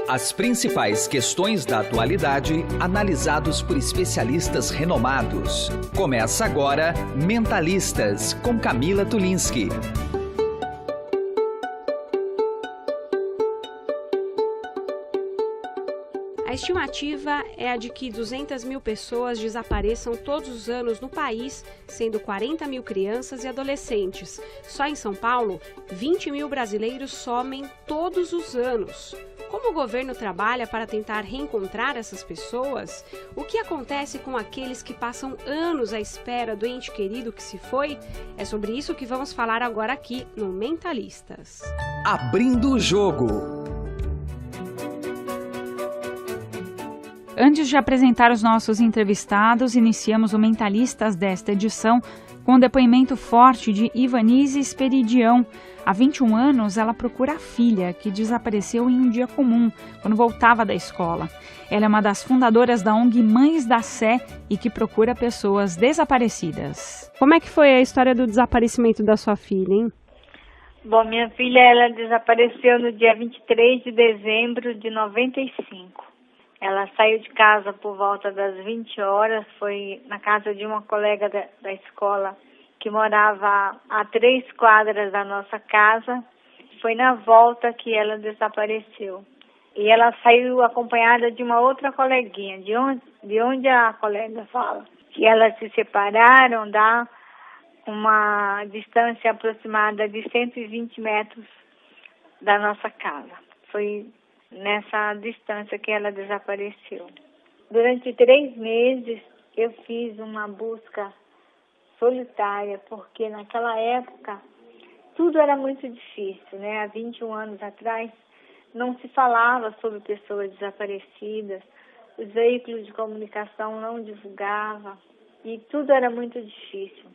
As principais questões da atualidade, analisados por especialistas renomados. Começa agora Mentalistas, com Camila Tulinski. A estimativa é a de que 200 mil pessoas desapareçam todos os anos no país, sendo 40 mil crianças e adolescentes. Só em São Paulo, 20 mil brasileiros somem todos os anos. Como o governo trabalha para tentar reencontrar essas pessoas? O que acontece com aqueles que passam anos à espera do ente querido que se foi? É sobre isso que vamos falar agora aqui no Mentalistas. Abrindo o jogo. Antes de apresentar os nossos entrevistados, iniciamos o Mentalistas desta edição com um depoimento forte de Ivanise Esperidião. Há 21 anos, ela procura a filha, que desapareceu em um dia comum, quando voltava da escola. Ela é uma das fundadoras da ONG Mães da Sé e que procura pessoas desaparecidas. Como é que foi a história do desaparecimento da sua filha, hein? Bom, minha filha, ela desapareceu no dia 23 de dezembro de 95. Ela saiu de casa por volta das 20 horas, foi na casa de uma colega da escola que morava a 3 quadras da nossa casa. Foi na volta que ela desapareceu. E ela saiu acompanhada de uma outra coleguinha, de onde a colega fala. Que elas se separaram, dá uma distância aproximada de 120 metros da nossa casa. Foi nessa distância que ela desapareceu. Durante 3 meses eu fiz uma busca solitária, porque naquela época tudo era muito difícil, né? Há 21 anos atrás não se falava sobre pessoas desaparecidas, os veículos de comunicação não divulgavam e tudo era muito difícil.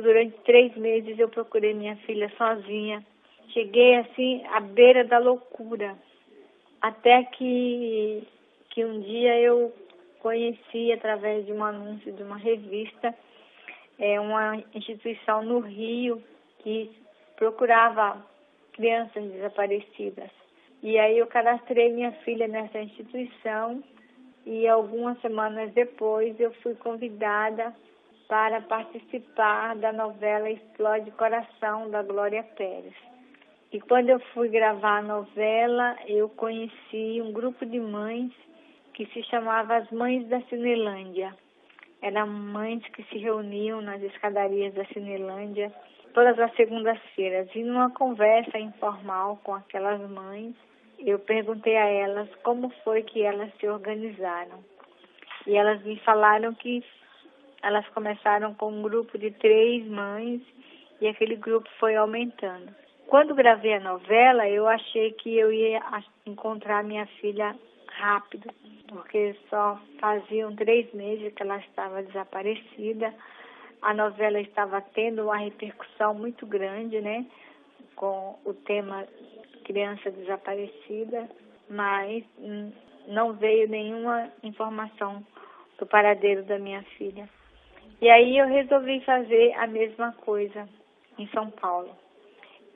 Durante 3 meses eu procurei minha filha sozinha, cheguei assim à beira da loucura. Até que um dia eu conheci, através de um anúncio de uma revista, uma instituição no Rio que procurava crianças desaparecidas. E aí eu cadastrei minha filha nessa instituição e algumas semanas depois eu fui convidada para participar da novela Explode Coração, da Glória Pérez. E quando eu fui gravar a novela, eu conheci um grupo de mães que se chamava As Mães da Cinelândia. Eram mães que se reuniam nas escadarias da Cinelândia todas as segundas-feiras. E numa conversa informal com aquelas mães, eu perguntei a elas como foi que elas se organizaram. E elas me falaram que elas começaram com um grupo de 3 mães e aquele grupo foi aumentando. Quando gravei a novela, eu achei que eu ia encontrar minha filha rápido, porque só faziam 3 meses que ela estava desaparecida. A novela estava tendo uma repercussão muito grande, né, com o tema criança desaparecida, mas não veio nenhuma informação do paradeiro da minha filha. E aí eu resolvi fazer a mesma coisa em São Paulo.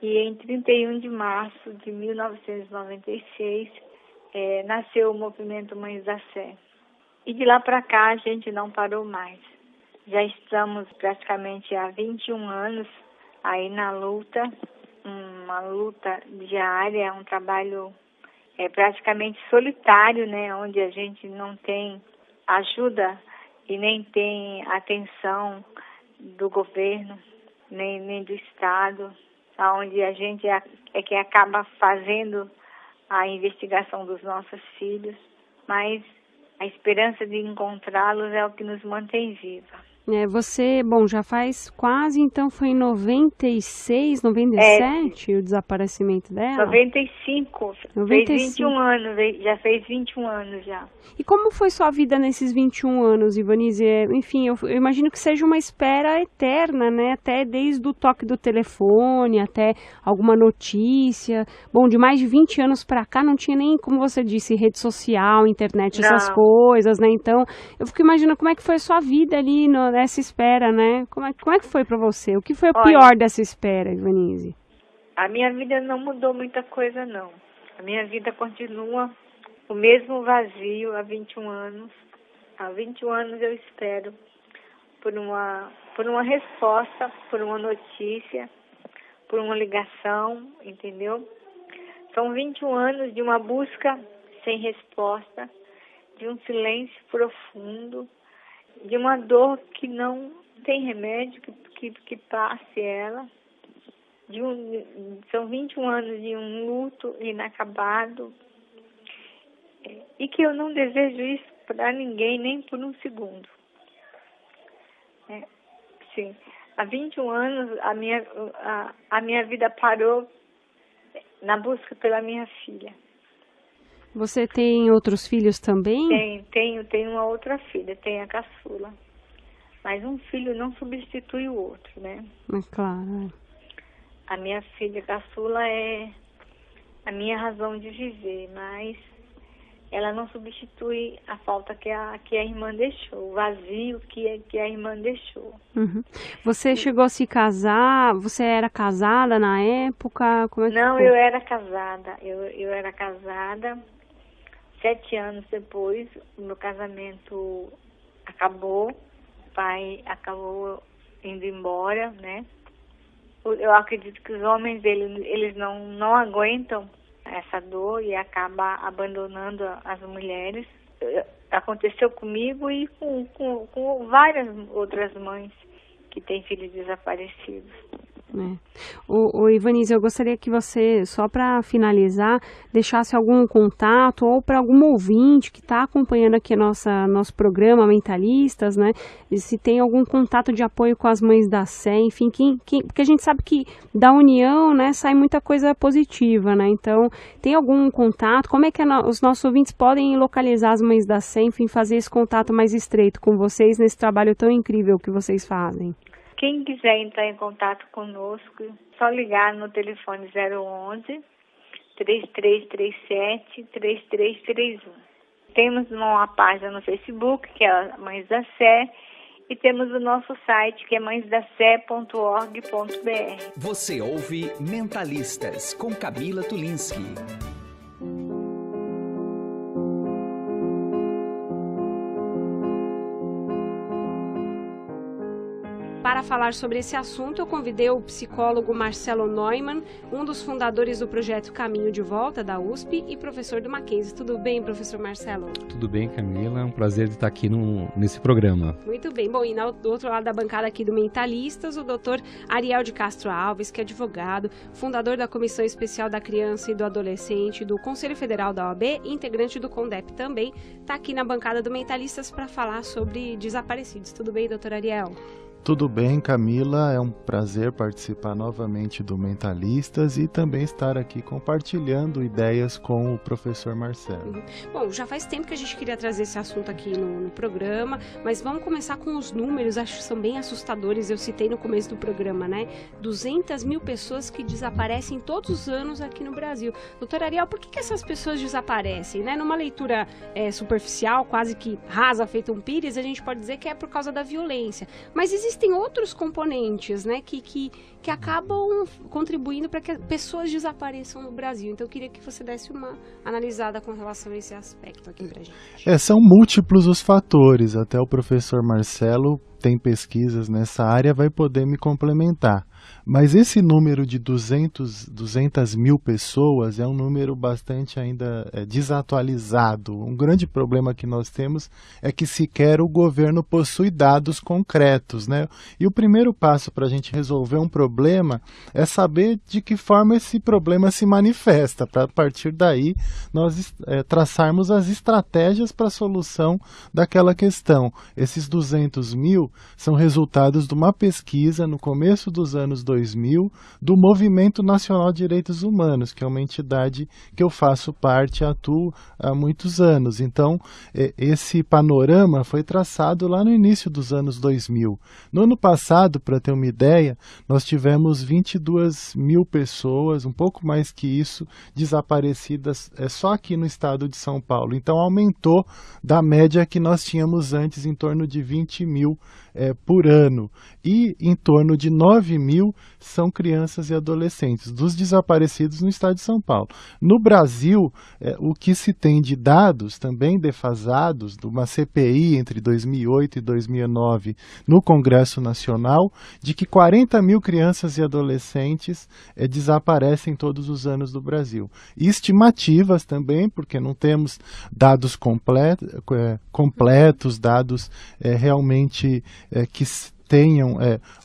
E em 31 de março de 1996, nasceu o movimento Mães da Sé. E de lá para cá a gente não parou mais. Já estamos praticamente há 21 anos aí na luta, uma luta diária, um trabalho praticamente solitário, né, onde a gente não tem ajuda e nem tem atenção do governo, nem do Estado, onde a gente é que acaba fazendo a investigação dos nossos filhos, mas a esperança de encontrá-los é o que nos mantém viva. Você, já faz quase, então foi em 96, 97 o desaparecimento dela? 95, fez 21 anos, já fez 21 anos já. E como foi sua vida nesses 21 anos, Ivanise? Enfim, eu imagino que seja uma espera eterna, né? Até desde o toque do telefone, até alguma notícia. Bom, de mais de 20 anos para cá não tinha nem, como você disse, rede social, internet, essas coisas, né? Então, eu fico imaginando como é que foi a sua vida ali nessa espera, né? Como é que foi para você? O que foi o pior dessa espera, Ivanise? A minha vida não mudou muita coisa, não. A minha vida continua o mesmo vazio há 21 anos. Há 21 anos eu espero por uma resposta, por uma notícia, por uma ligação, entendeu? São 21 anos de uma busca sem resposta, de um silêncio profundo, de uma dor que não tem remédio que passe ela. São 21 anos de um luto inacabado e que eu não desejo isso para ninguém, nem por um segundo. Sim, há 21 anos a minha vida parou na busca pela minha filha. Você tem outros filhos também? Tenho uma outra filha, tenho a caçula. Mas um filho não substitui o outro, né? É claro. A minha filha caçula é a minha razão de viver, mas ela não substitui a falta que a irmã deixou, o vazio que a irmã deixou. Uhum. Você chegou a se casar? Você era casada na época? Como é que não, foi? eu era casada. Eu era casada. 7 anos depois, o meu casamento acabou. O pai acabou indo embora, né? Eu acredito que os homens, eles não aguentam essa dor e acaba abandonando as mulheres. Aconteceu comigo e com várias outras mães que têm filhos desaparecidos. O Ivanise, eu gostaria que você, só para finalizar, deixasse algum contato ou para algum ouvinte que está acompanhando aqui nosso programa Mentalistas, né? Se tem algum contato de apoio com as mães da Sé, enfim, porque a gente sabe que da união, né, sai muita coisa positiva, né? Então, tem algum contato? Como é que os nossos ouvintes podem localizar as mães da Sé, enfim, fazer esse contato mais estreito com vocês nesse trabalho tão incrível que vocês fazem? Quem quiser entrar em contato conosco, só ligar no telefone 011 3337 3331. Temos uma página no Facebook, que é Mães da Sé, e temos o nosso site, que é mãesdacé.org.br. Você ouve Mentalistas, com Camila Tulinski. Para falar sobre esse assunto, eu convidei o psicólogo Marcelo Neumann, um dos fundadores do projeto Caminho de Volta, da USP, e professor do Mackenzie. Tudo bem, professor Marcelo? Tudo bem, Camila. É um prazer de estar aqui nesse programa. Muito bem. Bom, e do outro lado da bancada aqui do Mentalistas, o doutor Ariel de Castro Alves, que é advogado, fundador da Comissão Especial da Criança e do Adolescente do Conselho Federal da OAB, integrante do CONDEP também, está aqui na bancada do Mentalistas para falar sobre desaparecidos. Tudo bem, doutor Ariel? Tudo bem, Camila, é um prazer participar novamente do Mentalistas e também estar aqui compartilhando ideias com o professor Marcelo. Bom, já faz tempo que a gente queria trazer esse assunto aqui no programa, mas vamos começar com os números, acho que são bem assustadores, eu citei no começo do programa, né? 200 mil pessoas que desaparecem todos os anos aqui no Brasil. Doutor Ariel, por que essas pessoas desaparecem, né? Numa leitura superficial, quase que rasa, feita um pires, a gente pode dizer que é por causa da violência, mas existem outros componentes, né, que acabam contribuindo para que pessoas desapareçam no Brasil. Então eu queria que você desse uma analisada com relação a esse aspecto aqui para a gente. São múltiplos os fatores, até o professor Marcelo tem pesquisas nessa área, vai poder me complementar. Mas esse número de 200 mil pessoas é um número bastante ainda desatualizado. Um grande problema que nós temos é que sequer o governo possui dados concretos, né? E o primeiro passo para a gente resolver um problema é saber de que forma esse problema se manifesta, para a partir daí nós traçarmos as estratégias para a solução daquela questão. Esses 200 mil são resultados de uma pesquisa no começo dos anos 2000 do Movimento Nacional de Direitos Humanos, que é uma entidade que eu faço parte e atuo há muitos anos. Então, esse panorama foi traçado lá no início dos anos 2000. No ano passado, para ter uma ideia, nós tivemos 22 mil pessoas, um pouco mais que isso, desaparecidas só aqui no estado de São Paulo. Então, aumentou da média que nós tínhamos antes, em torno de 20 mil por ano, e em torno de 9 mil são crianças e adolescentes, dos desaparecidos no estado de São Paulo. No Brasil, o que se tem de dados, também defasados, de uma CPI entre 2008 e 2009 no Congresso Nacional, de que 40 mil crianças e adolescentes desaparecem todos os anos do Brasil. E estimativas também, porque não temos dados completos, dados realmente que tenham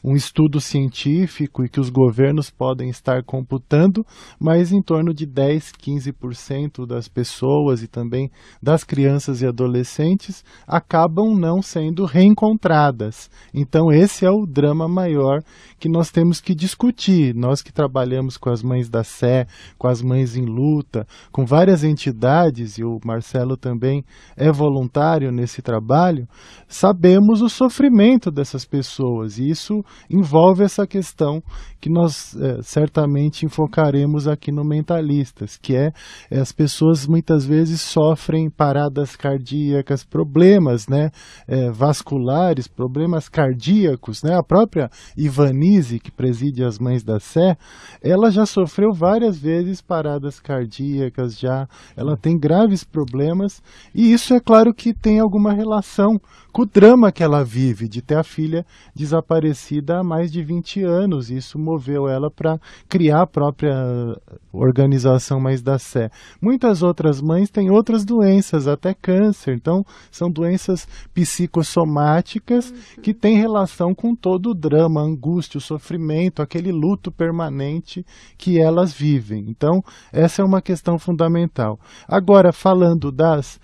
um estudo científico e que os governos podem estar computando, mas em torno de 10, 15% das pessoas e também das crianças e adolescentes acabam não sendo reencontradas. Então esse é o drama maior que nós temos que discutir. Nós que trabalhamos com as mães da Sé, com as mães em luta, com várias entidades, e o Marcelo também é voluntário nesse trabalho, sabemos o sofrimento dessas pessoas. E isso envolve essa questão que nós certamente enfocaremos aqui no Mentalistas, que as pessoas muitas vezes sofrem paradas cardíacas, problemas vasculares, problemas cardíacos. A própria Ivanise, que preside as Mães da Sé, ela já sofreu várias vezes paradas cardíacas, ela tem graves problemas, e isso é claro que tem alguma relação com o drama que ela vive, de ter a filha desaparecida há mais de 20 anos. Isso moveu ela para criar a própria organização Mães da Sé. Muitas outras mães têm outras doenças, até câncer. Então, são doenças psicossomáticas que têm relação com todo o drama, a angústia, o sofrimento, aquele luto permanente que elas vivem. Então, essa é uma questão fundamental. Agora, falando das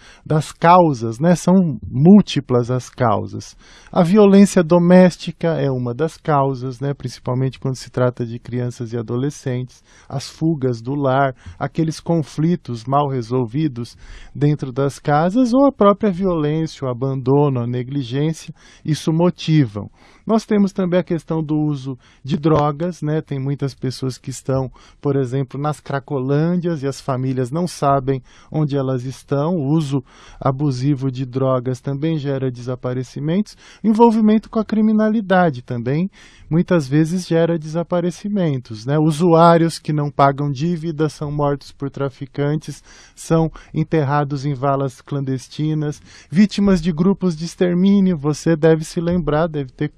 causas, são múltiplas as causas. A violência doméstica é uma das causas, principalmente quando se trata de crianças e adolescentes, as fugas do lar, aqueles conflitos mal resolvidos dentro das casas, ou a própria violência, o abandono, a negligência, isso motivam. Nós temos também a questão do uso de drogas, tem muitas pessoas que estão, por exemplo, nas cracolândias e as famílias não sabem onde elas estão. O uso abusivo de drogas também gera desaparecimentos. O envolvimento com a criminalidade também muitas vezes gera desaparecimentos. Usuários que não pagam dívidas são mortos por traficantes, são enterrados em valas clandestinas. Vítimas de grupos de extermínio, você deve se lembrar, deve ter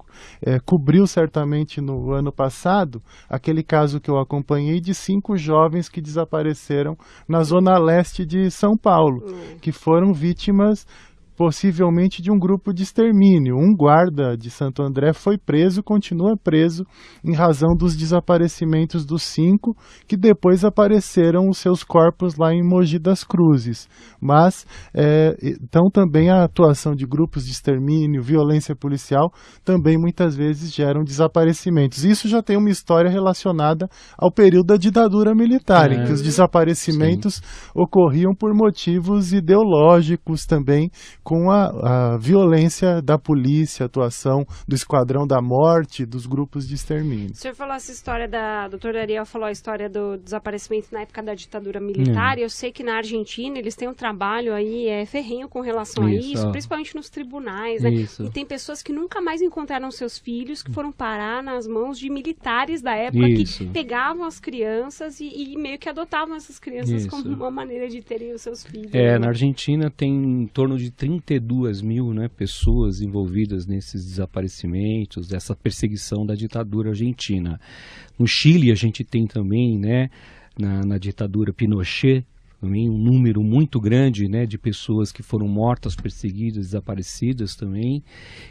cobriu certamente no ano passado aquele caso que eu acompanhei de 5 jovens que desapareceram na zona leste de São Paulo, que foram vítimas possivelmente de um grupo de extermínio. Um guarda de Santo André foi preso, continua preso, em razão dos desaparecimentos dos 5, que depois apareceram os seus corpos lá em Mogi das Cruzes. Mas, então também a atuação de grupos de extermínio, violência policial, também muitas vezes geram desaparecimentos. Isso já tem uma história relacionada ao período da ditadura militar, em que os desaparecimentos ocorriam por motivos ideológicos também, com a violência da polícia, a atuação do Esquadrão da Morte, dos grupos de extermínio. O senhor falou essa história a doutora Ariel falou a história do desaparecimento na época da ditadura militar. Eu sei que na Argentina eles têm um trabalho aí ferrenho com relação a isso, principalmente nos tribunais. E tem pessoas que nunca mais encontraram seus filhos, que foram parar nas mãos de militares da época que pegavam as crianças e meio que adotavam essas crianças como uma maneira de terem os seus filhos. Na Argentina tem em torno de 32 mil pessoas envolvidas nesses desaparecimentos, dessa perseguição da ditadura argentina. No Chile a gente tem também, na ditadura Pinochet, também um número muito grande de pessoas que foram mortas, perseguidas, desaparecidas também.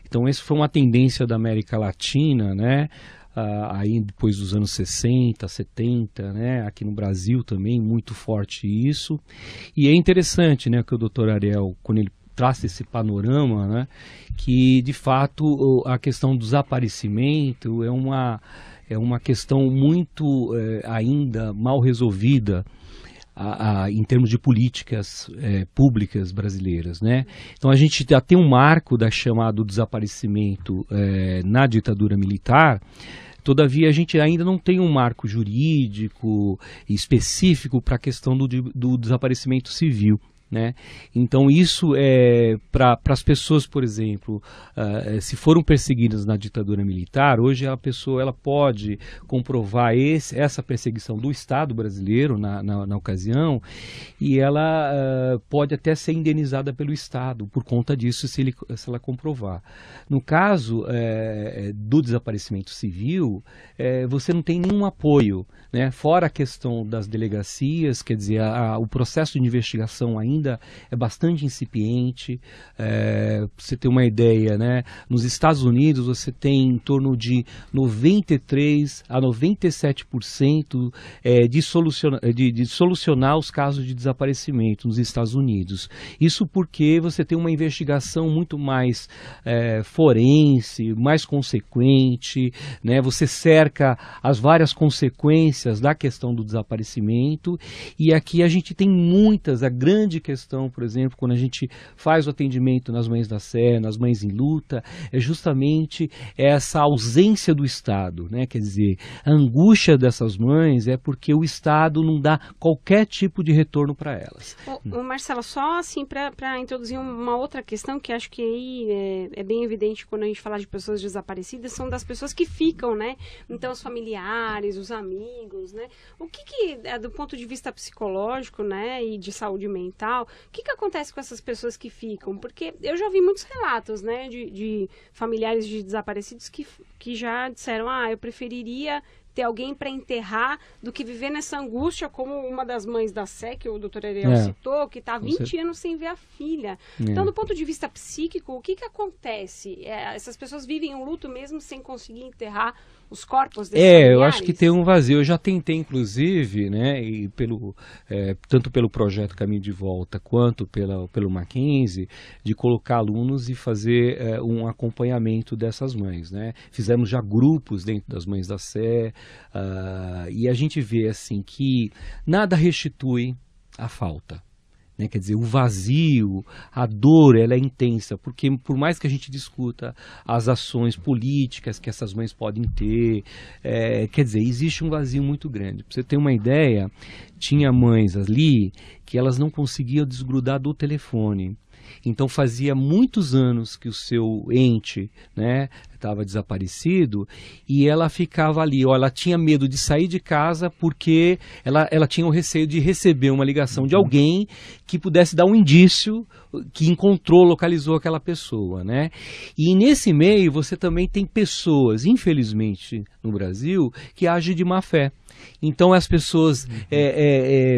Então essa foi uma tendência da América Latina, aí depois dos anos 60, 70, aqui no Brasil também, muito forte isso. E é interessante, que o doutor Ariel, quando ele traz esse panorama, que de fato a questão do desaparecimento é uma questão muito ainda mal resolvida em termos de políticas públicas brasileiras, Então a gente já tem um marco da chamado desaparecimento na ditadura militar. Todavia, a gente ainda não tem um marco jurídico específico para a questão do desaparecimento civil. né? Então isso é para as pessoas, por exemplo, se foram perseguidas na ditadura militar, hoje a pessoa ela pode comprovar essa perseguição do Estado brasileiro na ocasião, e ela pode até ser indenizada pelo Estado por conta disso, se ela comprovar. No caso do desaparecimento civil, você não tem nenhum apoio, né? Fora a questão das delegacias, quer dizer, o processo de investigação ainda é bastante incipiente. Pra você ter uma ideia, né? Nos Estados Unidos você tem em torno de 93 a 97% de solucionar os casos de desaparecimento nos Estados Unidos. Isso porque você tem uma investigação muito mais forense, mais consequente, né? Você cerca as várias consequências da questão do desaparecimento, e aqui a gente tem a grande questão, por exemplo, quando a gente faz o atendimento nas Mães da Sé, nas Mães em Luta, é justamente essa ausência do Estado, né? Quer dizer, a angústia dessas mães é porque o Estado não dá qualquer tipo de retorno para elas. Marcela, só assim para introduzir uma outra questão que acho que aí é bem evidente quando a gente fala de pessoas desaparecidas, são das pessoas que ficam, né? Então os familiares, os amigos, né? O que do ponto de vista psicológico, né, e de saúde mental, o que acontece com essas pessoas que ficam? Porque eu já ouvi muitos relatos, né, de familiares de desaparecidos que já disseram, eu preferiria ter alguém para enterrar do que viver nessa angústia, como uma das Mães da Sé, que o doutor Ariel citou, que está há 20 anos sem ver a filha. Então, do ponto de vista psíquico, o que acontece? Essas pessoas vivem um luto mesmo sem conseguir enterrar os corpos desses familiares? Eu acho que tem um vazio. Eu já tentei, inclusive, né, e tanto pelo projeto Caminho de Volta quanto pelo Mackenzie, de colocar alunos e fazer um acompanhamento dessas mães, né? Fizemos já grupos dentro das Mães da Sé, e a gente vê assim que nada restitui a falta, né? Quer dizer, o vazio, a dor, ela é intensa, porque por mais que a gente discuta as ações políticas que essas mães podem ter, quer dizer, existe um vazio muito grande. Para você ter uma ideia, tinha mães ali que elas não conseguiam desgrudar do telefone. Então fazia muitos anos que o seu ente, né, estava desaparecido, e ela ficava ali, ela tinha medo de sair de casa porque ela tinha o receio de receber uma ligação de alguém que pudesse dar um indício que localizou aquela pessoa, né? E nesse meio você também tem pessoas, infelizmente no Brasil, que agem de má fé. Então as pessoas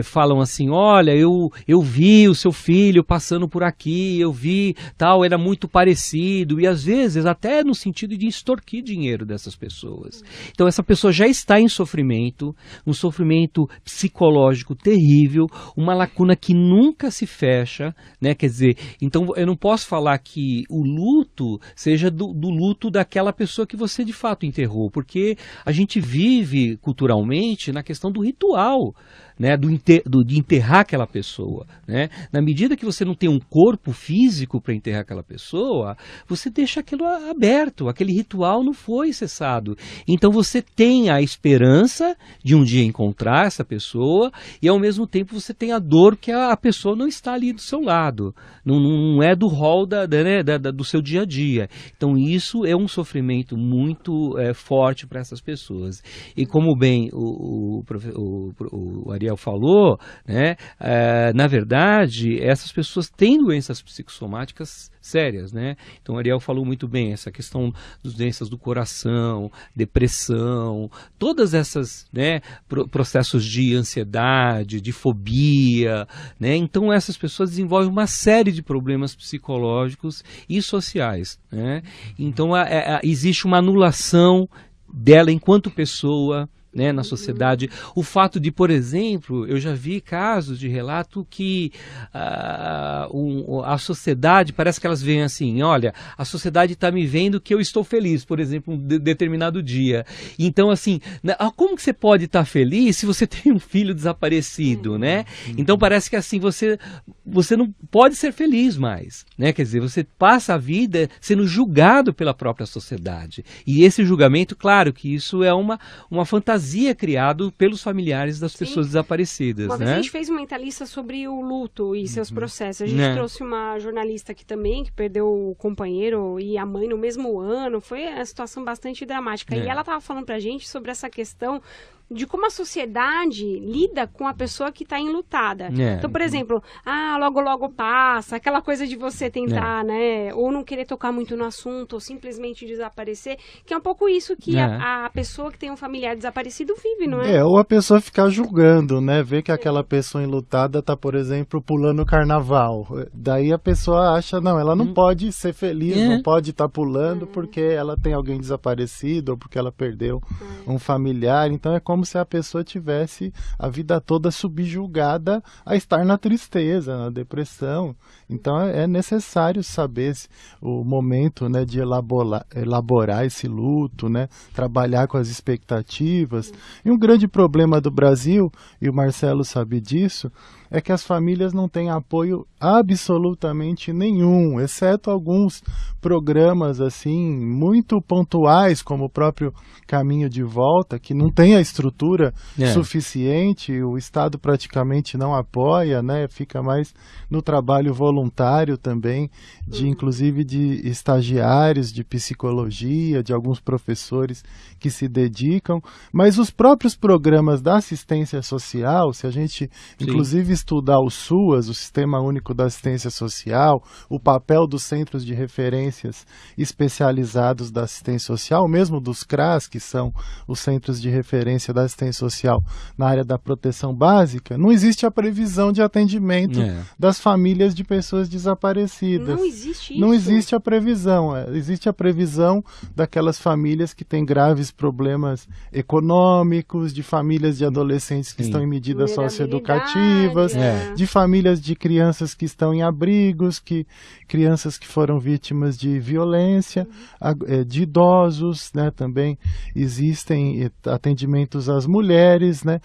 falam assim, olha, eu vi o seu filho passando por aqui, eu vi tal, era muito parecido, e às vezes até no sentido de extorquir dinheiro dessas pessoas. Então essa pessoa já está em sofrimento, um sofrimento psicológico terrível, uma lacuna que nunca se fecha, né? Quer dizer, então eu não posso falar que o luto seja do luto daquela pessoa que você de fato enterrou, porque a gente vive culturalmente na questão do ritual, né, de enterrar aquela pessoa, né? Na medida que você não tem um corpo físico para enterrar aquela pessoa, você deixa aquilo aberto, aquele ritual não foi cessado. Então você tem a esperança de um dia encontrar essa pessoa, e ao mesmo tempo você tem a dor que a pessoa não está ali do seu lado, não é do rol do seu dia a dia. Então isso é um sofrimento muito forte para essas pessoas. E como bem o Ariel falou, né, na verdade, essas pessoas têm doenças psicossomáticas sérias, né? Então, o Ariel falou muito bem, essa questão das doenças do coração, depressão, todas essas, né, processos de ansiedade, de fobia, né? Então, essas pessoas desenvolvem uma série de problemas psicológicos e sociais, né? Então, existe uma anulação dela enquanto pessoa, né, na sociedade. O fato de, por exemplo, eu já vi casos de relato que a sociedade, parece que elas veem assim, olha, a sociedade está me vendo que eu estou feliz, por exemplo, um determinado dia. Então, assim, como que você pode estar feliz se você tem um filho desaparecido, né? Então, parece que assim, você não pode ser feliz mais, né? Quer dizer, você passa a vida sendo julgado pela própria sociedade. E esse julgamento, claro que isso é uma fantasia fantasia criado pelos familiares das pessoas desaparecidas. Uma né? vez a gente fez um mentalista sobre o luto e seus processos. A gente trouxe uma jornalista aqui também, que perdeu o companheiro e a mãe no mesmo ano. Foi uma situação bastante dramática. E ela estava falando pra gente sobre essa questão de como a sociedade lida com a pessoa que está enlutada. Então, por exemplo, logo logo passa, aquela coisa de você tentar, né, ou não querer tocar muito no assunto, ou simplesmente desaparecer, que é um pouco isso que a pessoa que tem um familiar desaparecido vive, não é? Ou a pessoa ficar julgando, né, ver que aquela pessoa enlutada está, por exemplo, pulando carnaval. Daí a pessoa acha, não, ela não pode ser feliz, não pode estar pulando porque ela tem alguém desaparecido, ou porque ela perdeu um familiar. Então é como se a pessoa tivesse a vida toda subjugada a estar na tristeza, na depressão. Então é necessário saber o momento, né, de elaborar esse luto, né, trabalhar com as expectativas. E um grande problema do Brasil, e o Marcelo sabe disso, é que as famílias não têm apoio absolutamente nenhum, exceto alguns programas assim muito pontuais, como o próprio Caminho de Volta, que não tem a estrutura suficiente, o Estado praticamente não apoia, né? Fica mais no trabalho voluntário também, inclusive de estagiários de psicologia, de alguns professores que se dedicam, mas os próprios programas da assistência social, se a gente inclusive estudar o SUAS, o Sistema Único da Assistência Social, o papel dos centros de referências especializados da assistência social, mesmo dos CRAS, que são os centros de referência da assistência social na área da proteção básica, não existe a previsão de atendimento das famílias de pessoas desaparecidas. Não existe isso. Não existe a previsão. Existe a previsão daquelas famílias que têm graves problemas econômicos, de famílias de adolescentes que estão em medidas socioeducativas, de famílias de crianças que estão em abrigos, crianças que foram vítimas de violência, de idosos, né, também existem atendimentos às mulheres, né,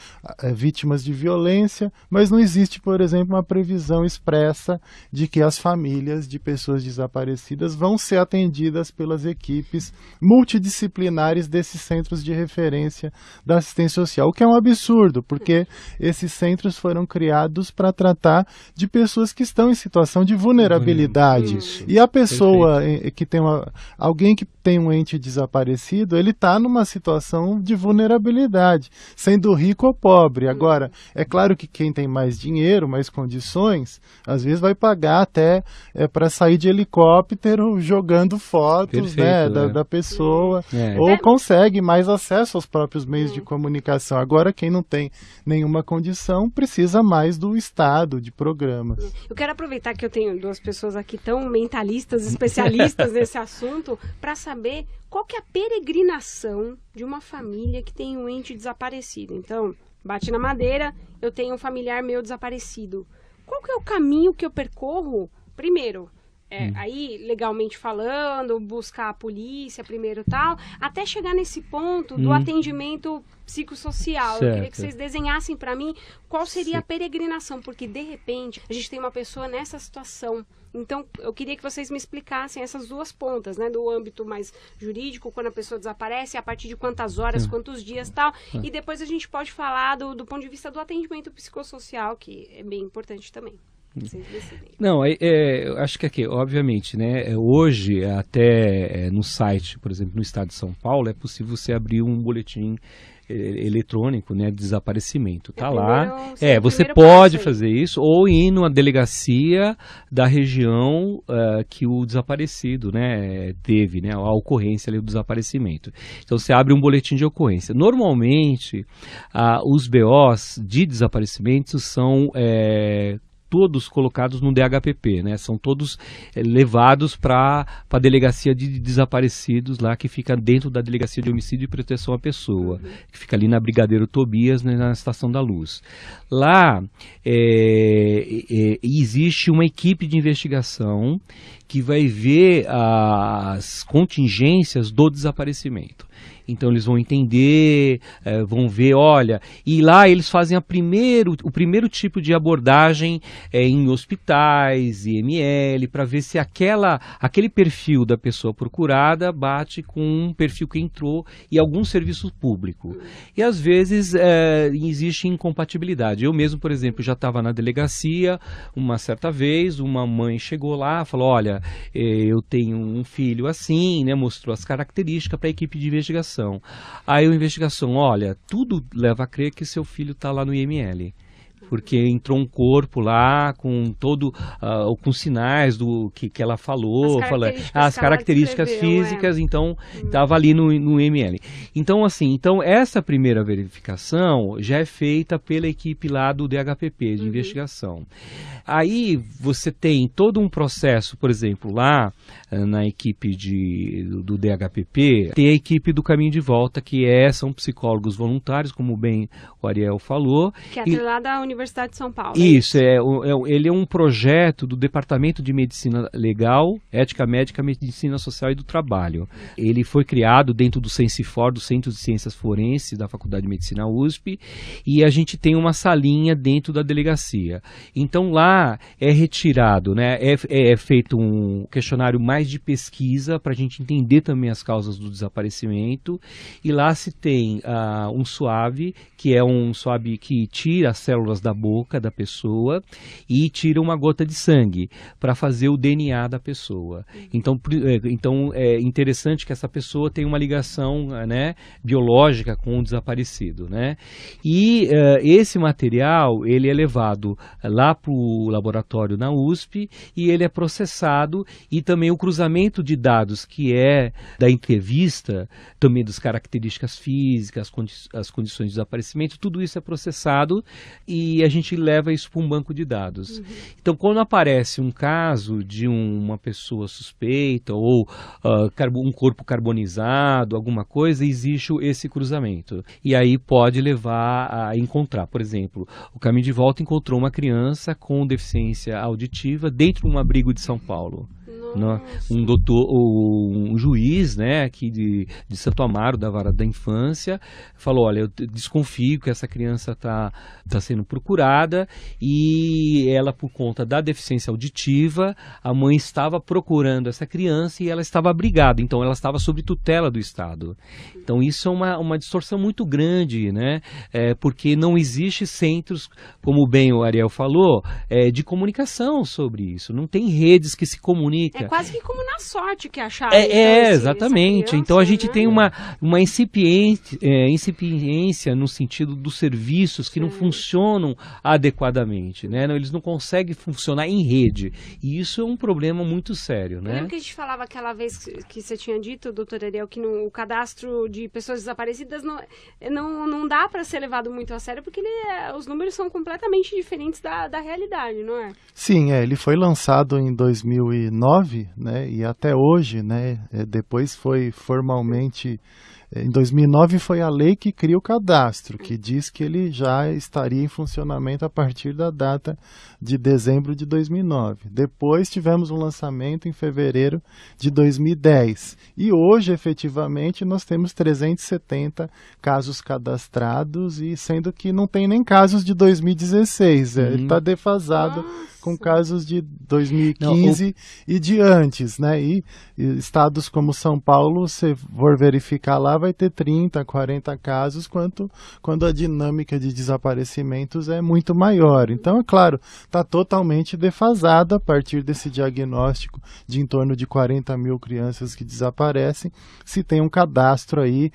vítimas de violência, mas não existe, por exemplo, uma previsão expressa de que as famílias de pessoas desaparecidas vão ser atendidas pelas equipes multidisciplinares desses centros de referência da assistência social, o que é um absurdo, porque esses centros foram criados para tratar de pessoas que estão em situação de vulnerabilidade. E a pessoa que tem alguém que tem um ente desaparecido, ele está numa situação de vulnerabilidade, sendo rico ou pobre. Agora, é claro que quem tem mais dinheiro, mais condições, às vezes vai pagar até para sair de helicóptero jogando fotos, né, da pessoa, ou consegue mais acesso aos próprios meios de comunicação. Agora, quem não tem nenhuma condição, precisa mais do Estado, de programas. Eu quero aproveitar que eu tenho duas pessoas aqui tão mentalistas, especialistas nesse assunto, para saber qual que é a peregrinação de uma família que tem um ente desaparecido. Então, bate na madeira, eu tenho um familiar meu desaparecido. Qual que é o caminho que eu percorro? Primeiro, aí, legalmente falando, buscar a polícia primeiro e tal, até chegar nesse ponto do atendimento psicossocial. Eu queria que vocês desenhassem para mim qual seria a peregrinação, porque de repente a gente tem uma pessoa nessa situação. Então, eu queria que vocês me explicassem essas duas pontas, né? Do âmbito mais jurídico, quando a pessoa desaparece, a partir de quantas horas, quantos dias e tal. E depois a gente pode falar do ponto de vista do atendimento psicossocial, que é bem importante também. Não, eu acho que aqui, obviamente, né, hoje até no site, por exemplo, no estado de São Paulo, é possível você abrir um boletim eletrônico, né, de desaparecimento. Tá lá. Você pode fazer isso ou ir numa delegacia da região que o desaparecido, né, teve, né, a ocorrência ali do desaparecimento. Então você abre um boletim de ocorrência. Normalmente, os BOs de desaparecimento são todos colocados no DHPP, né? São todos levados para a delegacia de desaparecidos lá, que fica dentro da delegacia de homicídio e proteção à pessoa, que fica ali na Brigadeiro Tobias, né, na Estação da Luz. Lá existe uma equipe de investigação que vai ver as contingências do desaparecimento. Então eles vão entender, vão ver, olha, e lá eles fazem o primeiro tipo de abordagem em hospitais, IML, para ver se aquele perfil da pessoa procurada bate com um perfil que entrou em algum serviço público. E às vezes existe incompatibilidade. Eu mesmo, por exemplo, já estava na delegacia uma certa vez, uma mãe chegou lá, falou, olha, eu tenho um filho assim, né, mostrou as características para a equipe de investigação. Aí a investigação, olha, tudo leva a crer que seu filho está lá no IML. Porque entrou um corpo lá com com sinais do que ela falou, as características físicas, então estava ali no IML. Então, assim, essa primeira verificação já é feita pela equipe lá do DHPP, de investigação. Aí você tem todo um processo, por exemplo, lá na equipe do DHPP, tem a equipe do Caminho de Volta, que são psicólogos voluntários, como bem o Ariel falou. Que é atrelada à Universidade de São Paulo. Isso, ele é um projeto do Departamento de Medicina Legal, Ética Médica, Medicina Social e do Trabalho. Ele foi criado dentro do Censifor, do Centro de Ciências Forenses da Faculdade de Medicina USP, e a gente tem uma salinha dentro da delegacia. Então lá é retirado, né, é feito um questionário mais de pesquisa para a gente entender também as causas do desaparecimento, e lá se tem um SWAB, que é um SWAB que tira as células da boca da pessoa e tira uma gota de sangue para fazer o DNA da pessoa. Então é interessante que essa pessoa tenha uma ligação, né, biológica com o desaparecido, né? E esse material ele é levado lá para o laboratório na USP e ele é processado, e também o cruzamento de dados que é da entrevista, também das características físicas, as condições de desaparecimento, tudo isso é processado e a gente leva isso para um banco de dados. Então, quando aparece um caso de uma pessoa suspeita ou um corpo carbonizado, alguma coisa, existe esse cruzamento. E aí pode levar a encontrar, por exemplo, o Caminho de Volta encontrou uma criança com deficiência auditiva dentro de um abrigo de São Paulo. Um juiz, né, aqui de Santo Amaro, da Vara da Infância, falou, olha, eu desconfio que essa criança está sendo procurada, e ela, por conta da deficiência auditiva, a mãe estava procurando essa criança e ela estava abrigada, então ela estava sob tutela do Estado. Então isso é uma distorção muito grande, né, porque não existe centros, como bem o Ariel falou, de comunicação sobre isso, não tem redes que se comunicam. É quase que como na sorte que acharam. Exatamente. Criança, então a gente, né, tem uma incipiência no sentido dos serviços que não funcionam adequadamente, né? Eles não conseguem funcionar em rede. E isso é um problema muito sério, né? Eu lembro que a gente falava aquela vez que você tinha dito, doutor Ariel, que o cadastro de pessoas desaparecidas não dá para ser levado muito a sério, porque os números são completamente diferentes da realidade, não é? Sim, ele foi lançado em 2009, né, e até hoje, né, depois foi formalmente, em 2009 foi a lei que cria o cadastro, que diz que ele já estaria em funcionamento a partir da data de dezembro de 2009. Depois tivemos um lançamento em fevereiro de 2010. E hoje, efetivamente, nós temos 370 casos cadastrados, e sendo que não tem nem casos de 2016. Ele está defasado com casos de 2015 e de antes, né? E estados como São Paulo, se for verificar lá, vai ter 30, 40 casos, quando a dinâmica de desaparecimentos é muito maior. Então, é claro, está totalmente defasada a partir desse diagnóstico de em torno de 40 mil crianças que desaparecem, se tem um cadastro aí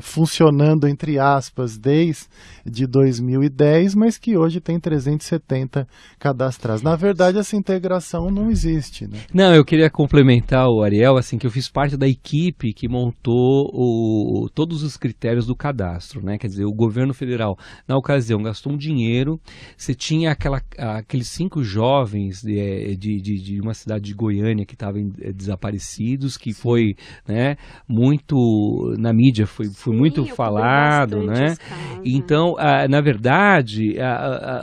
funcionando, entre aspas, desde 2010, mas que hoje tem 370 cadastrados. Na verdade, essa integração não existe, né? Não, eu queria complementar o Ariel, assim, que eu fiz parte da equipe que montou todos os critérios do cadastro, né? Quer dizer, o governo federal, na ocasião, gastou um dinheiro, você tinha aqueles 5 jovens de uma cidade de Goiânia que estavam desaparecidos, que foi, né, muito, na mídia, foi muito falado, né? Então, na verdade,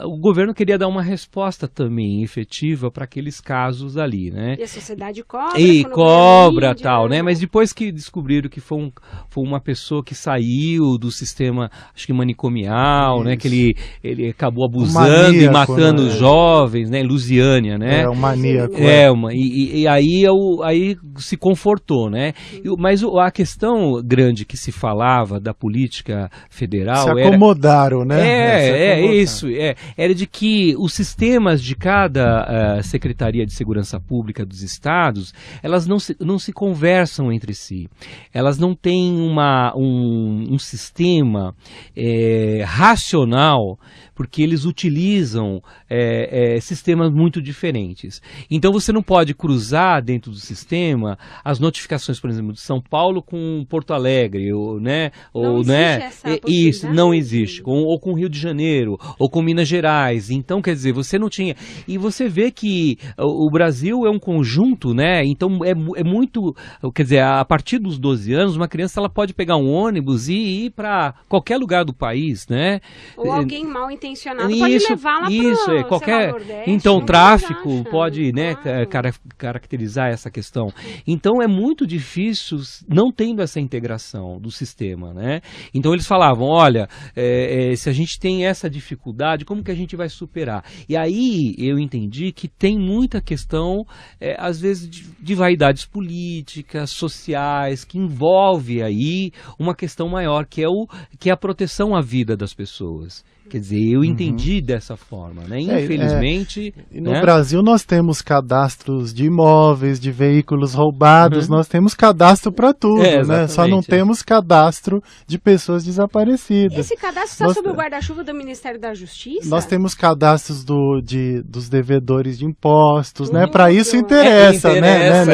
o governo queria dar uma resposta também efetiva para aqueles casos ali, né? E a sociedade cobra. E cobra, tal, né? Mas depois que descobriram que foi um uma pessoa que saiu do sistema, acho que manicomial, né? Que ele acabou abusando e matando os jovens, né? Em Lusiânia, né? Um maníaco. E aí se confortou, né? Mas a questão grande que se falava da política federal se acomodaram, né? Era de que os sistemas de cada Secretaria de Segurança Pública dos estados, elas não se conversam entre si. Elas não têm um sistema racional, porque eles utilizam sistemas muito diferentes. Então você não pode cruzar dentro do sistema as notificações, por exemplo, de São Paulo com Porto Alegre, né? Isso não existe. Ou com Rio de Janeiro, ou com Minas Gerais. Então, quer dizer, você não tinha. E você vê que o Brasil é um conjunto, né? Então é muito. Quer dizer, a partir dos 12 anos, uma criança ela pode pegar um ônibus e ir para qualquer lugar do país, né? Ou alguém mal intencionado pode levá-la para qualquer. Nordeste, então o tráfico pode, né, caracterizar essa questão. Então é muito difícil não tendo essa integração do sistema, né? Então eles falavam, olha, se a gente tem essa dificuldade, como que a gente vai superar? E aí eu entendi que tem muita questão, às vezes, de vaidades políticas, sociais, que envolve aí uma questão maior, que é a proteção à vida das pessoas. Quer dizer, eu entendi dessa forma, né? Infelizmente... No Brasil nós temos cadastros de imóveis, de veículos roubados, nós temos cadastro para tudo, né? Só não temos cadastro de pessoas desaparecidas. Esse cadastro está sob o guarda-chuva do Ministério da Justiça? Nós temos cadastros dos devedores de impostos, né? Para isso interessa, né?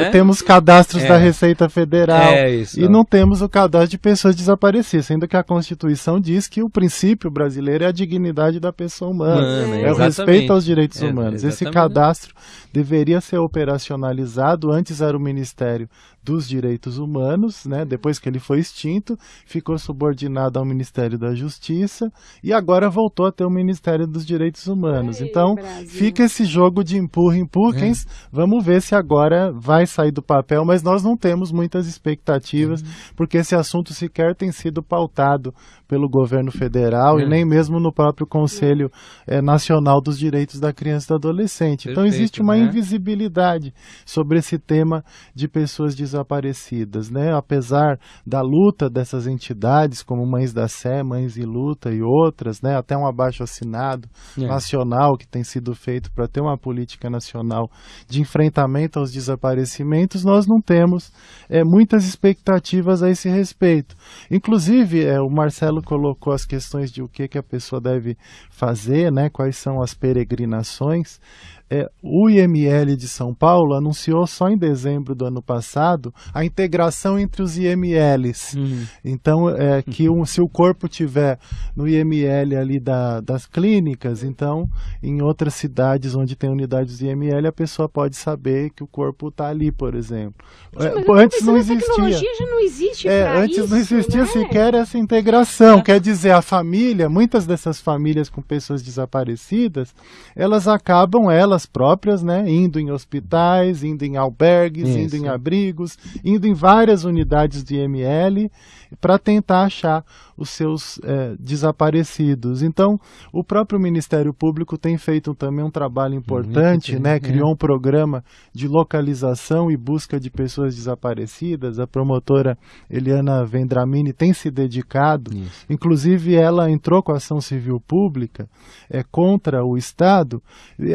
Temos cadastros da Receita Federal e não temos o cadastro de pessoas desaparecidas, sendo que a Constituição diz que o princípio brasileiro é a dignidade da pessoa humana, é o respeito aos direitos humanos. Esse cadastro deveria ser operacionalizado. Antes era o Ministério dos Direitos Humanos, né? Depois que ele foi extinto, ficou subordinado ao Ministério da Justiça e agora voltou a ter o Ministério dos Direitos Humanos. Então, fica esse jogo de empurra. Vamos ver se agora vai sair do papel, mas nós não temos muitas expectativas, porque esse assunto sequer tem sido pautado pelo governo federal e nem mesmo no próprio Conselho Nacional dos Direitos da Criança e do Adolescente. Então, existe uma invisibilidade sobre esse tema de pessoas desaparecidas, né? Apesar da luta dessas entidades, como Mães da Sé, Mães e Luta e outras, né? Até um abaixo-assinado nacional que tem sido feito para ter uma política nacional de enfrentamento aos desaparecimentos, nós não temos muitas expectativas a esse respeito. Inclusive, o Marcelo colocou as questões de o que a pessoa deve fazer, né? Quais são as peregrinações. O IML de São Paulo anunciou só em dezembro do ano passado a integração entre os IMLs. Então, se o corpo tiver no IML ali das clínicas, então em outras cidades onde tem unidades de IML, a pessoa pode saber que o corpo está ali, por exemplo. Antes não existia. A tecnologia já não existe antes não existia sequer essa integração. Quer dizer, a família, muitas dessas famílias com pessoas desaparecidas, elas acabam, próprias, né, indo em hospitais, indo em albergues, indo em abrigos, indo em várias unidades de IML para tentar achar os seus desaparecidos. Então, o próprio Ministério Público tem feito também um trabalho importante, né? Criou um programa de localização e busca de pessoas desaparecidas. A promotora Eliana Vendramini tem se dedicado, inclusive ela entrou com a ação civil pública contra o Estado,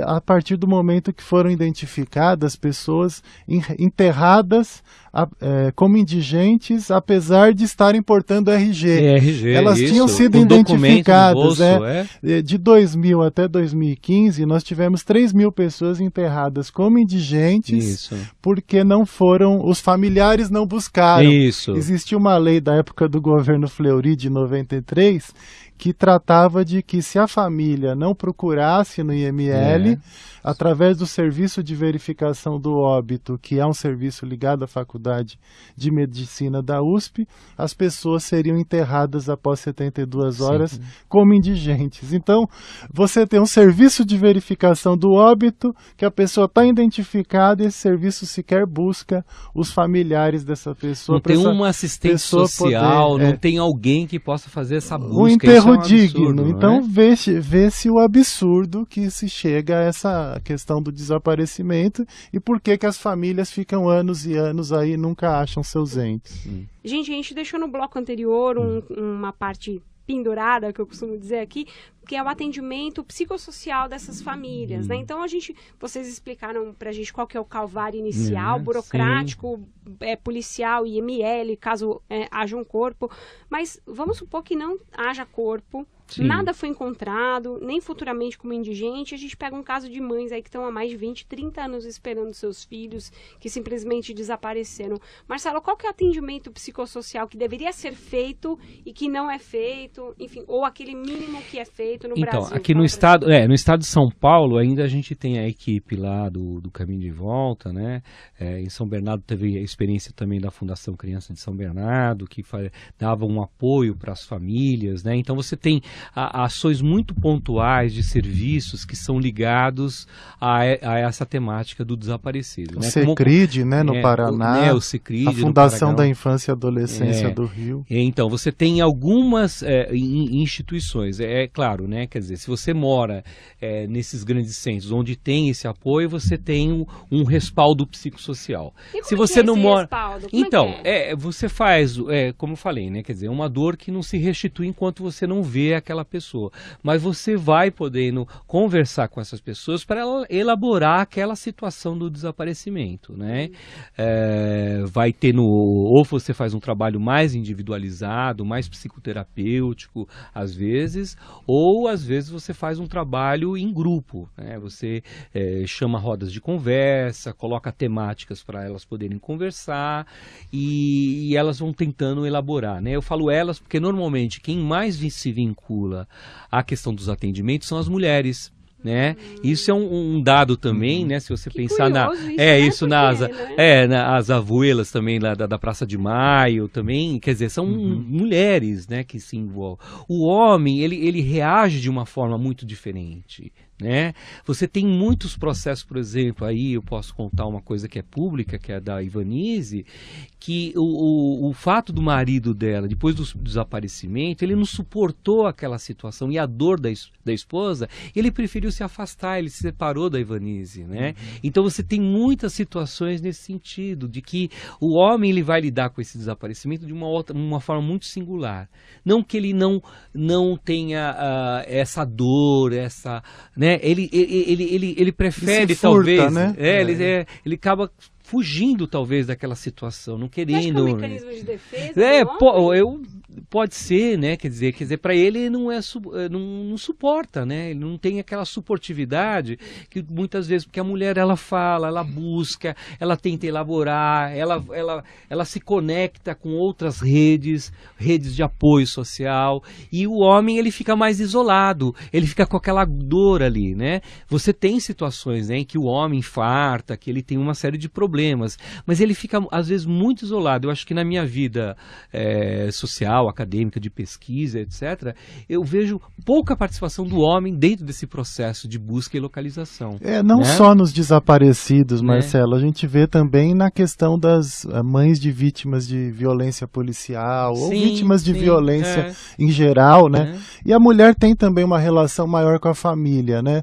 a partir do momento que foram identificadas pessoas enterradas como indigentes, apesar de estarem portando RG. Elas tinham sido identificadas. De 2000 até 2015, nós tivemos 3.000 pessoas enterradas como indigentes, porque não foram, os familiares não buscaram. Existiu uma lei da época do governo Fleury, de 93, que tratava de que se a família não procurasse no IML, através do serviço de verificação do óbito, que é um serviço ligado à Faculdade de Medicina da USP, as pessoas seriam enterradas após 72 horas como indigentes. Então, você tem um serviço de verificação do óbito, que a pessoa está identificada e esse serviço sequer busca os familiares dessa pessoa. Não tem uma assistente social, poder, não tem alguém que possa fazer essa busca. Um enterro digno. Absurdo, então, é? vê-se o absurdo que se chega a essa questão do desaparecimento e por que as famílias ficam anos e anos aí e nunca acham seus entes. Gente, a gente deixou no bloco anterior uma parte pendurada, que eu costumo dizer aqui, que é o atendimento psicossocial dessas famílias, né? Então, vocês explicaram pra gente qual que é o calvário inicial, burocrático, policial, IML, caso haja um corpo, mas vamos supor que não haja corpo, nada foi encontrado, nem futuramente como indigente, a gente pega um caso de mães aí que estão há mais de 20, 30 anos esperando seus filhos, que simplesmente desapareceram. Marcelo, qual que é o atendimento psicossocial que deveria ser feito e que não é feito, enfim, ou aquele mínimo que é feito no Brasil? Então, aqui no estado de São Paulo, ainda a gente tem a equipe lá do Caminho de Volta, né? Em São Bernardo teve a experiência também da Fundação Criança de São Bernardo, que dava um apoio para as famílias, né? Então você tem ações muito pontuais de serviços que são ligados a essa temática do desaparecido. O CECRID, né, no Paraná, o CECRID, a Fundação da Infância e Adolescência do Rio. Então, você tem algumas instituições, claro, né, quer dizer, se você mora nesses grandes centros onde tem esse apoio, você tem um respaldo psicossocial. E se você não mora, então, você faz, como eu falei, né, quer dizer, uma dor que não se restitui enquanto você não vê aquela pessoa, mas você vai podendo conversar com essas pessoas para elaborar aquela situação do desaparecimento, né? Vai ter ou você faz um trabalho mais individualizado, mais psicoterapêutico, às vezes, ou às vezes você faz um trabalho em grupo, né? Você chama rodas de conversa, coloca temáticas para elas poderem conversar e elas vão tentando elaborar, né? Eu falo elas porque normalmente quem mais se vincula a questão dos atendimentos são as mulheres, né? Isso é um dado também, né? Se você pensar nas avuelas também lá da Praça de Maio também, quer dizer, são mulheres, né, que se envolvem. O homem, ele reage de uma forma muito diferente, né? Você tem muitos processos, por exemplo, aí eu posso contar uma coisa que é pública, que é da Ivanise, que o fato do marido dela, depois do desaparecimento, ele não suportou aquela situação e a dor da esposa, ele preferiu se afastar, ele se separou da Ivanise, né? Então você tem muitas situações nesse sentido, de que o homem ele vai lidar com esse desaparecimento de uma forma muito singular. Não que ele não tenha essa dor, né? Ele prefere, talvez, né? Ele acaba fugindo talvez daquela situação, não querendo. Acho que é um mecanismo de defesa. Pode ser, né? Quer dizer, para ele não suporta, né? Ele não tem aquela suportividade que muitas vezes, porque a mulher ela fala, ela busca, ela tenta elaborar, ela se conecta com outras redes de apoio social, e o homem ele fica mais isolado, ele fica com aquela dor ali, né? Você tem situações, né, em que o homem infarta, que ele tem uma série de problemas, mas ele fica às vezes muito isolado. Eu acho que na minha vida social, acadêmica, de pesquisa, etc., eu vejo pouca participação do homem dentro desse processo de busca e localização. Não só nos desaparecidos, Marcelo, a gente vê também na questão das mães de vítimas de violência policial, ou vítimas de violência em geral, né? E a mulher tem também uma relação maior com a família, né?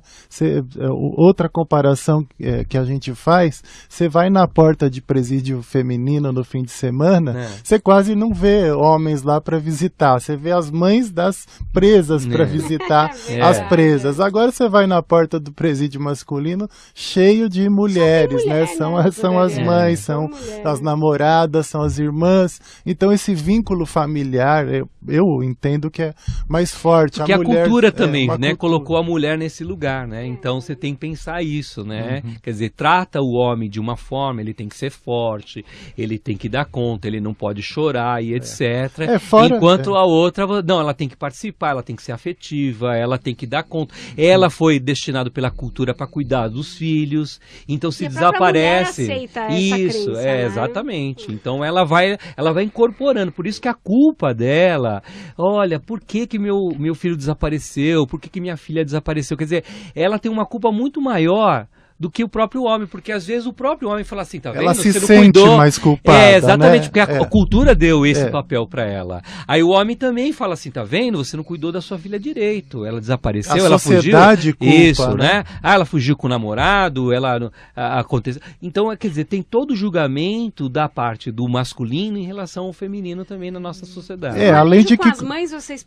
Outra comparação que a gente faz, você vai na porta de presídio feminino no fim de semana, você quase não vê homens lá para visitar, você vê as mães das presas para visitar as presas. Agora você vai na porta do presídio masculino cheio de mulheres, né? São as mães, são as namoradas, são as irmãs. Então esse vínculo familiar, eu entendo que é mais forte. Porque a cultura também, né, colocou a mulher nesse lugar, né? Então você tem que pensar isso, né? Quer dizer, trata o homem de uma forma, ele tem que ser forte, ele tem que dar conta, ele não pode chorar e etc. fora. Enquanto a outra, não, ela tem que participar, ela tem que ser afetiva, ela tem que dar conta. Ela foi destinada pela cultura para cuidar dos filhos, então se desaparece. Aceita essa isso, crença, né? exatamente. Então ela vai incorporando. Por isso que a culpa dela, olha, por que meu filho desapareceu? Por que minha filha desapareceu? Quer dizer, ela tem uma culpa muito maior do que o próprio homem, porque às vezes o próprio homem fala assim, tá vendo? Ela se Você não sente cuidou. mais culpada, exatamente, né? porque a cultura deu esse papel para ela. Aí o homem também fala assim, tá vendo? Você não cuidou da sua filha direito, ela desapareceu, ela fugiu. A sociedade culpa, isso, né? Ela fugiu com o namorado, aconteceu. Então, quer dizer, tem todo o julgamento da parte do masculino em relação ao feminino também na nossa sociedade. Além de que com as mães, vocês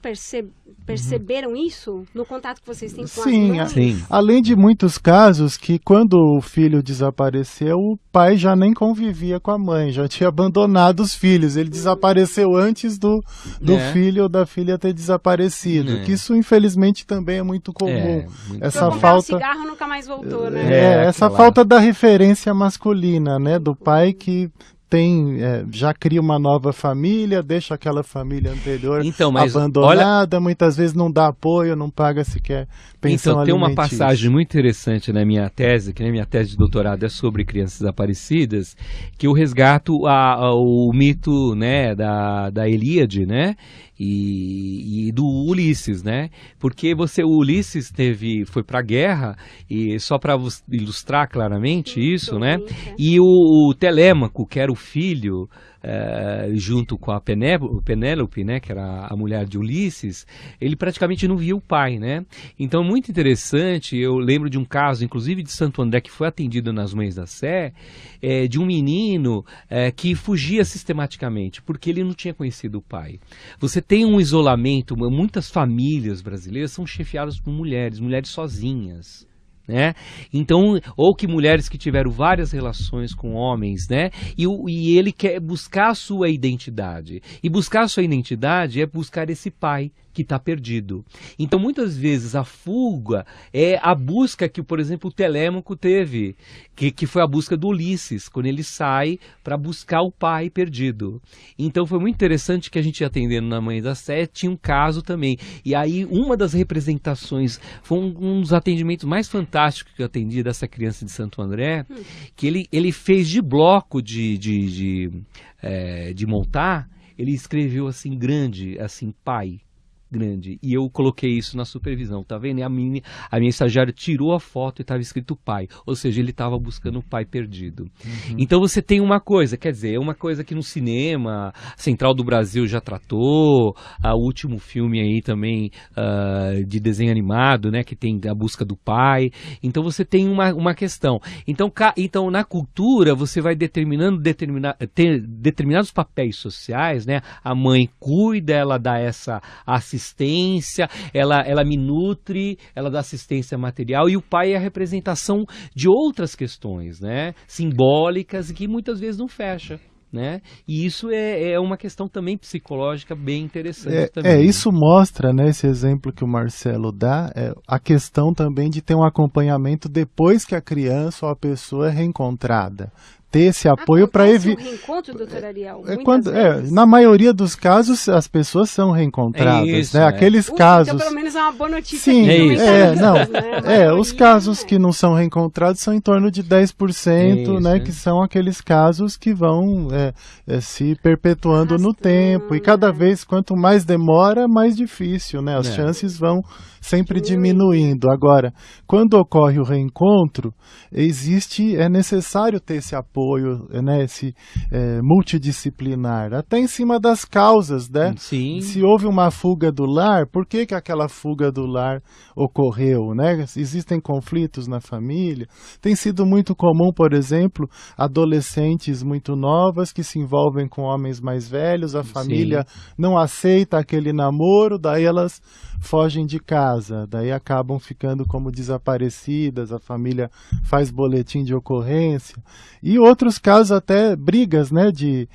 perceberam isso no contato que vocês têm com as mães? Sim. Além de muitos casos que quando o filho desapareceu, o pai já nem convivia com a mãe, já tinha abandonado os filhos. Ele desapareceu antes do filho ou da filha ter desaparecido. Que isso, infelizmente, também é muito comum. Essa falta. O cigarro nunca mais voltou, né? Essa falta da referência masculina, né? Do pai que já cria uma nova família, deixa aquela família anterior abandonada, muitas vezes não dá apoio, não paga sequer pensão alimentícia. Tem uma passagem muito interessante na minha tese, que na minha tese de doutorado é sobre crianças desaparecidas, que eu resgato o mito, né, da Ilíade, né? E do Ulisses, né? Porque o Ulisses foi para a guerra, e só para ilustrar claramente isso, né? E o Telêmaco, que era o filho, junto com a Penélope, né, que era a mulher de Ulisses, ele praticamente não via o pai, né? Então, muito interessante, eu lembro de um caso, inclusive de Santo André, que foi atendido nas Mães da Sé, de um menino que fugia sistematicamente, porque ele não tinha conhecido o pai. Você tem um isolamento, muitas famílias brasileiras são chefiadas por mulheres sozinhas. Né? Então, ou que mulheres que tiveram várias relações com homens, né? E ele quer buscar a sua identidade. E buscar a sua identidade é buscar esse pai que está perdido. Então, muitas vezes, a fuga é a busca que, por exemplo, o Telêmaco teve, que foi a busca do Ulisses, quando ele sai para buscar o pai perdido. Então, foi muito interessante que a gente, atendendo na Mãe da Sé, tinha um caso também. E aí, uma das representações, foi um dos atendimentos mais fantásticos que eu atendi dessa criança de Santo André, que ele fez de bloco de montar, ele escreveu assim, grande, assim, pai. Grande, e eu coloquei isso na supervisão, tá vendo? E a minha estagiária tirou a foto e estava escrito pai, ou seja, ele estava buscando o pai perdido. Então você tem uma coisa, quer dizer, uma coisa que no cinema, Central do Brasil já tratou, o último filme aí também de desenho animado, né, que tem a busca do pai. Então você tem uma questão. Então na cultura você vai determinados papéis sociais, né? A mãe cuida, ela dá essa assistência, ela me nutre, ela dá assistência material, e o pai é a representação de outras questões, né, simbólicas, que muitas vezes não fecha. Né? E isso é uma questão também psicológica bem interessante também. Isso mostra, né, esse exemplo que o Marcelo dá, a questão também de ter um acompanhamento depois que a criança ou a pessoa é reencontrada. Ter esse apoio para evitar. Um reencontro, doutor Ariel? Na maioria dos casos, as pessoas são reencontradas. Isso, né? Aqueles casos. Então, pelo menos é uma boa notícia. Sim, né? Os casos que não são reencontrados são em torno de 10%, né? Que são aqueles casos que vão se perpetuando no tempo. E cada vez, quanto mais demora, mais difícil, né? As chances vão sempre diminuindo. Agora, quando ocorre o reencontro, é necessário ter esse apoio, né, esse multidisciplinar, até em cima das causas, né? Sim. Se houve uma fuga do lar, por que aquela fuga do lar ocorreu, né? Existem conflitos na família. Tem sido muito comum, por exemplo, adolescentes muito novas que se envolvem com homens mais velhos, a família não aceita aquele namoro, daí elas fogem de casa. casa, daí acabam ficando como desaparecidas, a família faz boletim de ocorrência. E outros casos até brigas, né, de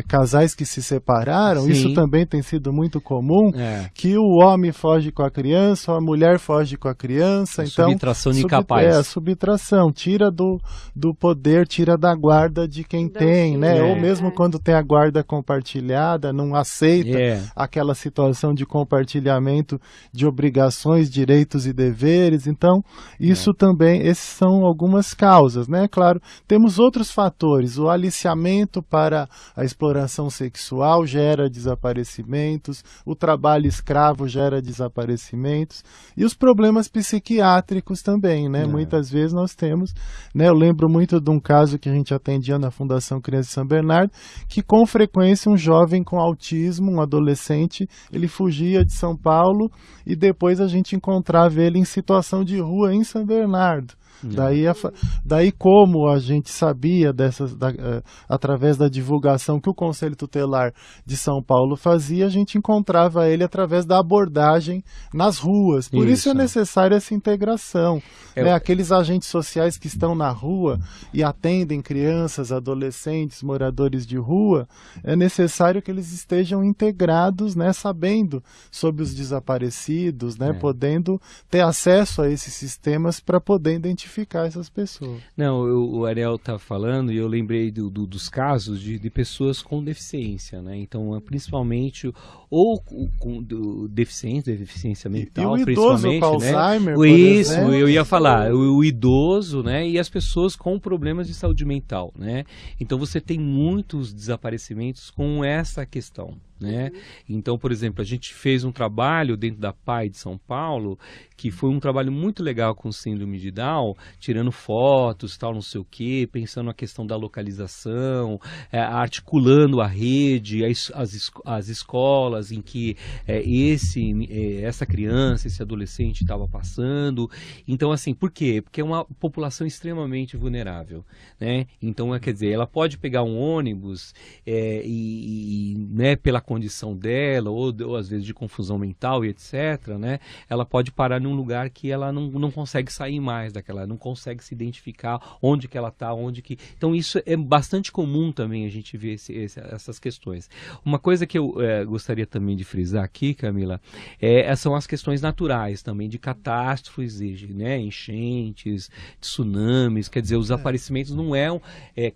casais que se separaram. Sim. Isso também tem sido muito comum, que o homem foge com a criança, a mulher foge com a criança. Então, subtração de incapaz. A subtração, tira do poder, tira da guarda de quem tem, né? Ou mesmo quando tem a guarda compartilhada, não aceita aquela situação de compartilhamento de obrigações, direitos e deveres. Então, isso também, esses são algumas causas, né? Claro, temos outros fatores. O aliciamento para a exploração sexual gera desaparecimentos, o trabalho escravo gera desaparecimentos e os problemas psiquiátricos também, né? Muitas vezes nós temos, né? Eu lembro muito de um caso que a gente atendia na Fundação Criança de São Bernardo, que com frequência um jovem com autismo, um adolescente, ele fugia de São Paulo e depois a gente encontrava ele em situação de rua em São Bernardo. Daí como a gente sabia através da divulgação que o Conselho Tutelar de São Paulo fazia, a gente encontrava ele através da abordagem nas ruas. Por isso é necessária essa integração. Né? Aqueles agentes sociais que estão na rua e atendem crianças, adolescentes, moradores de rua, é necessário que eles estejam integrados, né, sabendo sobre os desaparecidos, né, podendo ter acesso a esses sistemas para poder identificar essas pessoas. Não, o Ariel está falando e eu lembrei dos casos de pessoas com deficiência, né? Então, principalmente, ou com deficiência mental, e o principalmente, idoso com Alzheimer, né? Isso, eu ia falar, o idoso, né? E as pessoas com problemas de saúde mental, né? Então, você tem muitos desaparecimentos com essa questão, né? Então, por exemplo, a gente fez um trabalho dentro da PAI de São Paulo, que foi um trabalho muito legal com síndrome de Down, tirando fotos, tal, não sei o quê, pensando na questão da localização, articulando a rede, as escolas em que essa criança, esse adolescente estava passando. Então, assim, por quê? Porque é uma população extremamente vulnerável, né? Então, quer dizer, ela pode pegar um ônibus né, pela condição dela, ou às vezes de confusão mental e etc., né? Ela pode parar num lugar que ela não consegue sair mais daquela, não consegue se identificar onde que ela está, Então isso é bastante comum também a gente ver essas questões. Uma coisa que eu gostaria também de frisar aqui, Camila, são as questões naturais também, de catástrofes, né, enchentes, tsunamis, quer dizer, os aparecimentos não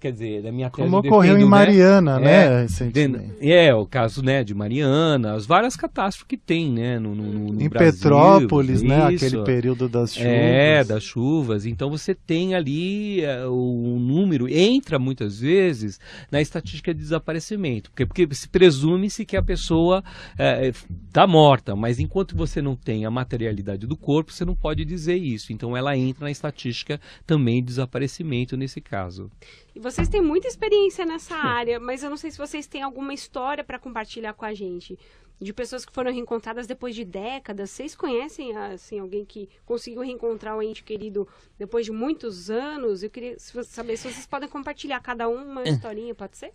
quer dizer, da minha tese como ocorreu em Mariana, né, recentemente. O caso, né, de Mariana, as várias catástrofes que tem, né, no em Brasil, Petrópolis, né, aquele período das chuvas. Das chuvas. Então você tem ali o número, entra muitas vezes na estatística de desaparecimento, porque se presume-se que a pessoa está morta, mas enquanto você não tem a materialidade do corpo, você não pode dizer isso. Então ela entra na estatística também de desaparecimento nesse caso. E vocês têm muita experiência nessa área, mas eu não sei se vocês têm alguma história para compartilhar com a gente, de pessoas que foram reencontradas depois de décadas. Vocês conhecem, assim, alguém que conseguiu reencontrar o ente querido depois de muitos anos? Eu queria saber se vocês podem compartilhar cada uma historinha, pode ser?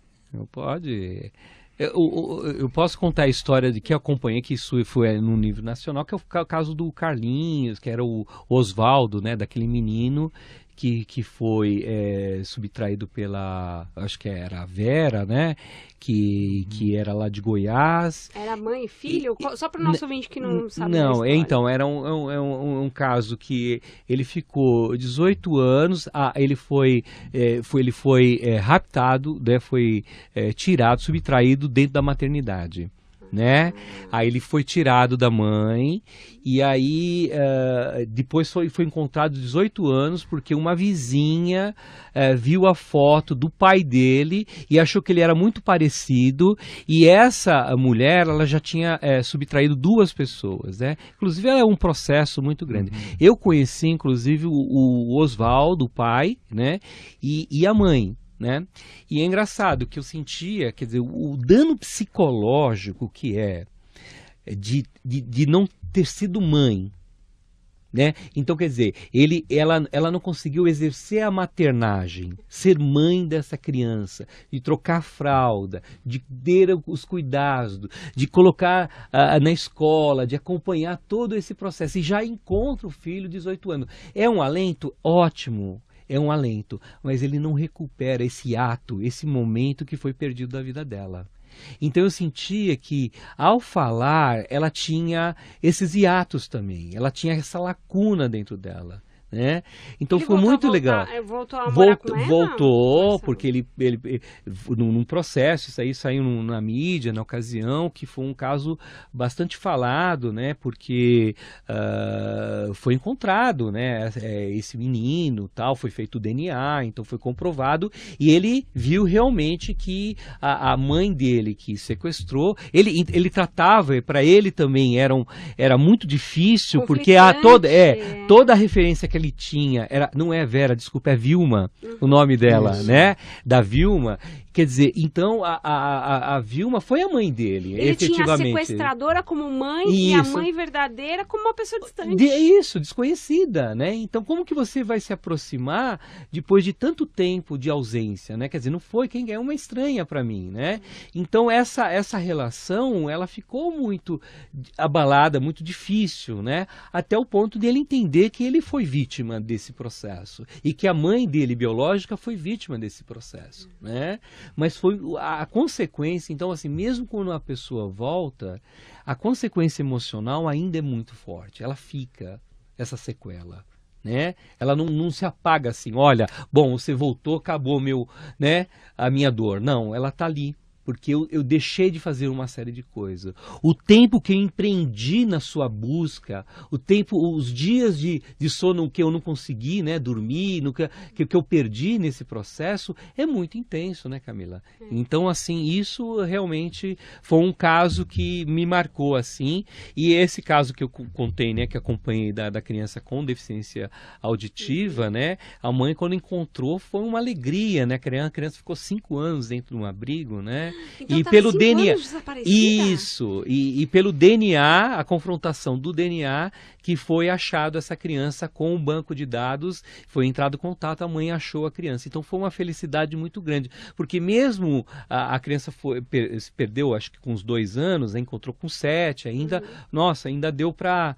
Pode. Eu posso contar a história de que eu acompanhei, que isso foi no nível nacional, que é o caso do Carlinhos, que era o Oswaldo, né, daquele menino que foi subtraído pela, acho que era a Vera, né, que era lá de Goiás. Era mãe e filho? Só para o nosso ouvinte que não sabe. Não, então, era um caso que ele ficou 18 anos, ele foi raptado, né, foi tirado, subtraído dentro da maternidade. Né? Aí ele foi tirado da mãe e aí depois foi encontrado 18 anos porque uma vizinha viu a foto do pai dele e achou que ele era muito parecido, e essa mulher, ela já tinha subtraído 2 pessoas, né? Inclusive é um processo muito grande. Eu conheci inclusive o Oswaldo, o pai, né? E a mãe, né? E é engraçado que eu sentia, quer dizer, o dano psicológico que de não ter sido mãe, né? Então, quer dizer, ela não conseguiu exercer a maternagem, ser mãe dessa criança, de trocar fralda, de ter os cuidados, de colocar na escola, de acompanhar todo esse processo. E já encontra o filho de 18 anos. É um alento? Ótimo. É um alento, mas ele não recupera esse ato, esse momento que foi perdido da vida dela. Então eu sentia que, ao falar, ela tinha esses hiatos também, ela tinha essa lacuna dentro dela. Né? Então ele foi muito legal. Voltou a morar com ela? Voltou, porque ele num processo, isso aí saiu na mídia, na ocasião, que foi um caso bastante falado, né? Porque foi encontrado, né? Esse menino, tal, foi feito o DNA, então foi comprovado, e ele viu realmente que a mãe dele que sequestrou, ele tratava, para ele também era muito difícil, porque toda a referência que ele tinha, não é Vera, desculpa, é Vilma, o nome dela, isso, né? Da Vilma. Quer dizer, então a Vilma foi a mãe dele, ele efetivamente. Ele tinha a sequestradora como mãe e a mãe verdadeira como uma pessoa distante. Isso, desconhecida, né? Então como que você vai se aproximar depois de tanto tempo de ausência, né? Quer dizer, não foi quem é uma estranha para mim, né? Então essa relação, ela ficou muito abalada, muito difícil, né? Até o ponto de ele entender que ele foi vítima desse processo e que a mãe dele biológica foi vítima desse processo, né? Mas foi a consequência, então assim, mesmo quando a pessoa volta, a consequência emocional ainda é muito forte, ela fica, essa sequela, né? Ela não se apaga assim, olha, bom, você voltou, acabou a minha dor. Não, ela tá ali, porque eu deixei de fazer uma série de coisas. O tempo que eu empreendi na sua busca, os dias de sono que eu não consegui, né, dormir, que eu perdi nesse processo, é muito intenso, né, Camila? Então, assim, isso realmente foi um caso que me marcou, assim, e esse caso que eu contei, né, que acompanhei da criança com deficiência auditiva, né, a mãe, quando encontrou, foi uma alegria, né, a criança ficou 5 anos dentro de um abrigo, né, então, e pelo DNA, isso, e pelo DNA, a confrontação do DNA, que foi achado essa criança com o banco de dados, foi entrado em contato, a mãe achou a criança. Então foi uma felicidade muito grande, porque mesmo a criança se perdeu, acho que com uns 2 anos, né, encontrou com 7, ainda, ainda deu para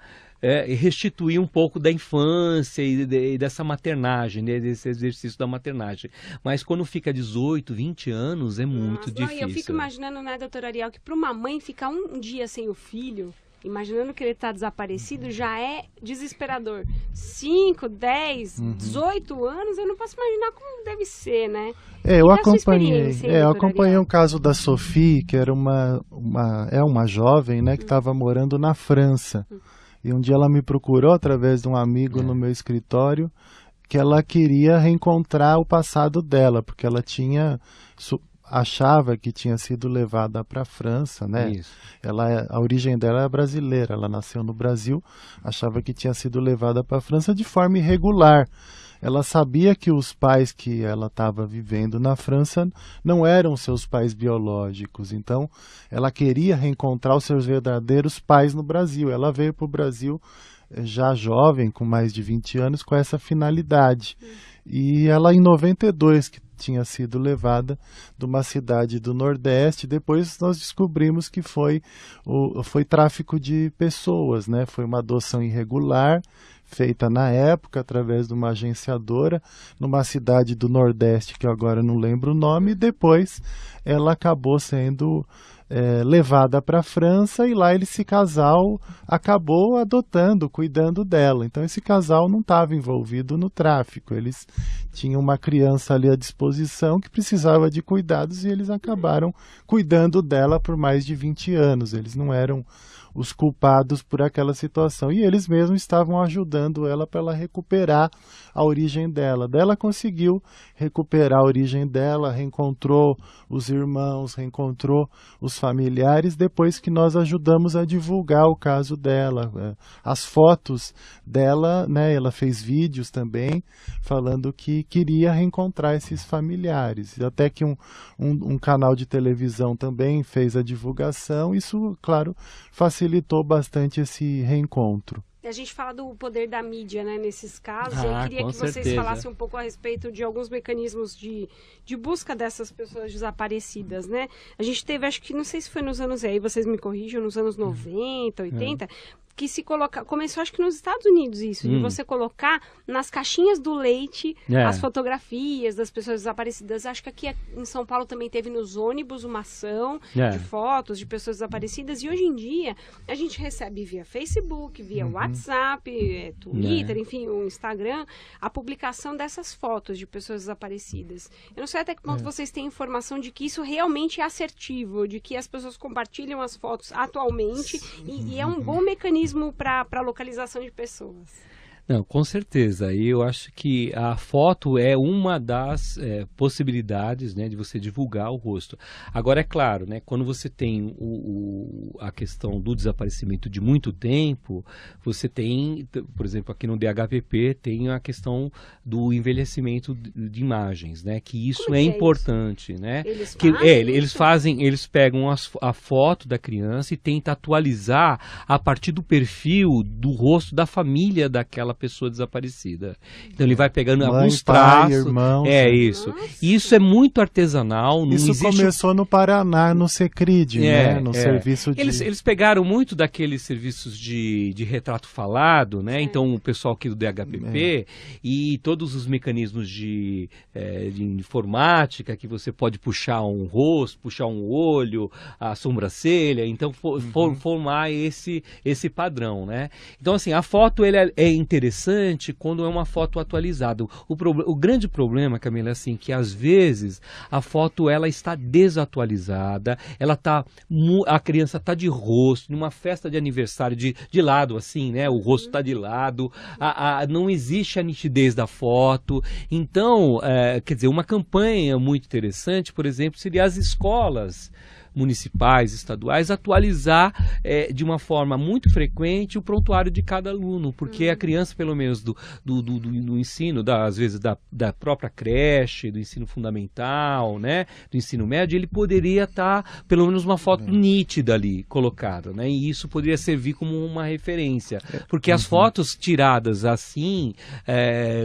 restituir um pouco da infância e dessa maternagem, né, desse exercício da maternagem. Mas quando fica 18, 20 anos, é muito difícil. Eu fico imaginando, né, doutora Ariel, que para uma mãe ficar um dia sem o filho, imaginando que ele está desaparecido, já é desesperador. 5, 10, 18 anos, eu não posso imaginar como deve ser, né? Eu acompanhei um caso da Sophie, que era uma jovem, né, que estava morando na França. E um dia ela me procurou através de um amigo no meu escritório, que ela queria reencontrar o passado dela, porque ela achava que tinha sido levada para a França, né? Isso. A origem dela é brasileira, ela nasceu no Brasil, achava que tinha sido levada para a França de forma irregular. Ela sabia que os pais que ela estava vivendo na França não eram seus pais biológicos, então ela queria reencontrar os seus verdadeiros pais no Brasil. Ela veio para o Brasil já jovem, com mais de 20 anos, com essa finalidade. E ela, em 92, que tinha sido levada de uma cidade do Nordeste, depois nós descobrimos que foi tráfico de pessoas, né? Foi uma adoção irregular, feita na época através de uma agenciadora, numa cidade do Nordeste, que eu agora não lembro o nome, e depois ela acabou sendo levada para a França, e lá esse casal acabou adotando, cuidando dela. Então esse casal não estava envolvido no tráfico, eles tinham uma criança ali à disposição que precisava de cuidados, e eles acabaram cuidando dela por mais de 20 anos. Eles não eram os culpados por aquela situação, e eles mesmos estavam ajudando ela para ela recuperar a origem dela. Ela conseguiu recuperar a origem dela, reencontrou os irmãos, reencontrou os familiares, depois que nós ajudamos a divulgar o caso dela. As fotos dela, né, ela fez vídeos também, falando que queria reencontrar esses familiares. Até que um canal de televisão também fez a divulgação. Isso, claro, facilitou bastante esse reencontro. A gente fala do poder da mídia, né, nesses casos. Eu queria que vocês falassem um pouco a respeito de alguns mecanismos de busca dessas pessoas desaparecidas, né? A gente teve, acho que, não sei se foi nos anos, aí vocês me corrijam, nos anos 90, 80... que se coloca, começou acho que nos Estados Unidos isso, de você colocar nas caixinhas do leite as fotografias das pessoas desaparecidas. Acho que aqui em São Paulo também teve nos ônibus uma ação de fotos de pessoas desaparecidas, e hoje em dia a gente recebe via Facebook, via WhatsApp, Twitter, enfim, o Instagram, a publicação dessas fotos de pessoas desaparecidas. Eu não sei até que ponto vocês têm informação de que isso realmente é assertivo, de que as pessoas compartilham as fotos atualmente e é um bom mecanismo para a localização de pessoas. Não, com certeza. E eu acho que a foto é uma das possibilidades, né, de você divulgar o rosto. Agora, é claro, né, quando você tem a questão do desaparecimento de muito tempo, você tem, por exemplo, aqui no DHPP, tem a questão do envelhecimento de imagens, né, que isso é importante. Isso? Né? Eles pegam a foto da criança e tentam atualizar a partir do perfil do rosto da família daquela pessoa desaparecida. Então ele vai pegando alguns traços. Irmãos, isso. Nossa. E isso é muito artesanal. Não isso começou no Paraná, no Secrid, né? No serviço de... Eles pegaram muito daqueles serviços de retrato falado, né? Então o pessoal aqui do DHPP e todos os mecanismos de informática, que você pode puxar um rosto, puxar um olho, a sobrancelha, então formar esse padrão, né? Então assim, a foto é interessante quando é uma foto atualizada. O grande problema, Camila, é assim, que às vezes a foto ela está desatualizada, a criança está de rosto, numa festa de aniversário de lado, assim, né? O rosto está de lado, não existe a nitidez da foto. Então, quer dizer, uma campanha muito interessante, por exemplo, seria as escolas municipais, estaduais, atualizar de uma forma muito frequente o prontuário de cada aluno, porque a criança, pelo menos do ensino, às vezes da própria creche, do ensino fundamental, né, do ensino médio, ele poderia estar, pelo menos, uma foto nítida ali colocada, né, e isso poderia servir como uma referência, porque as fotos tiradas assim,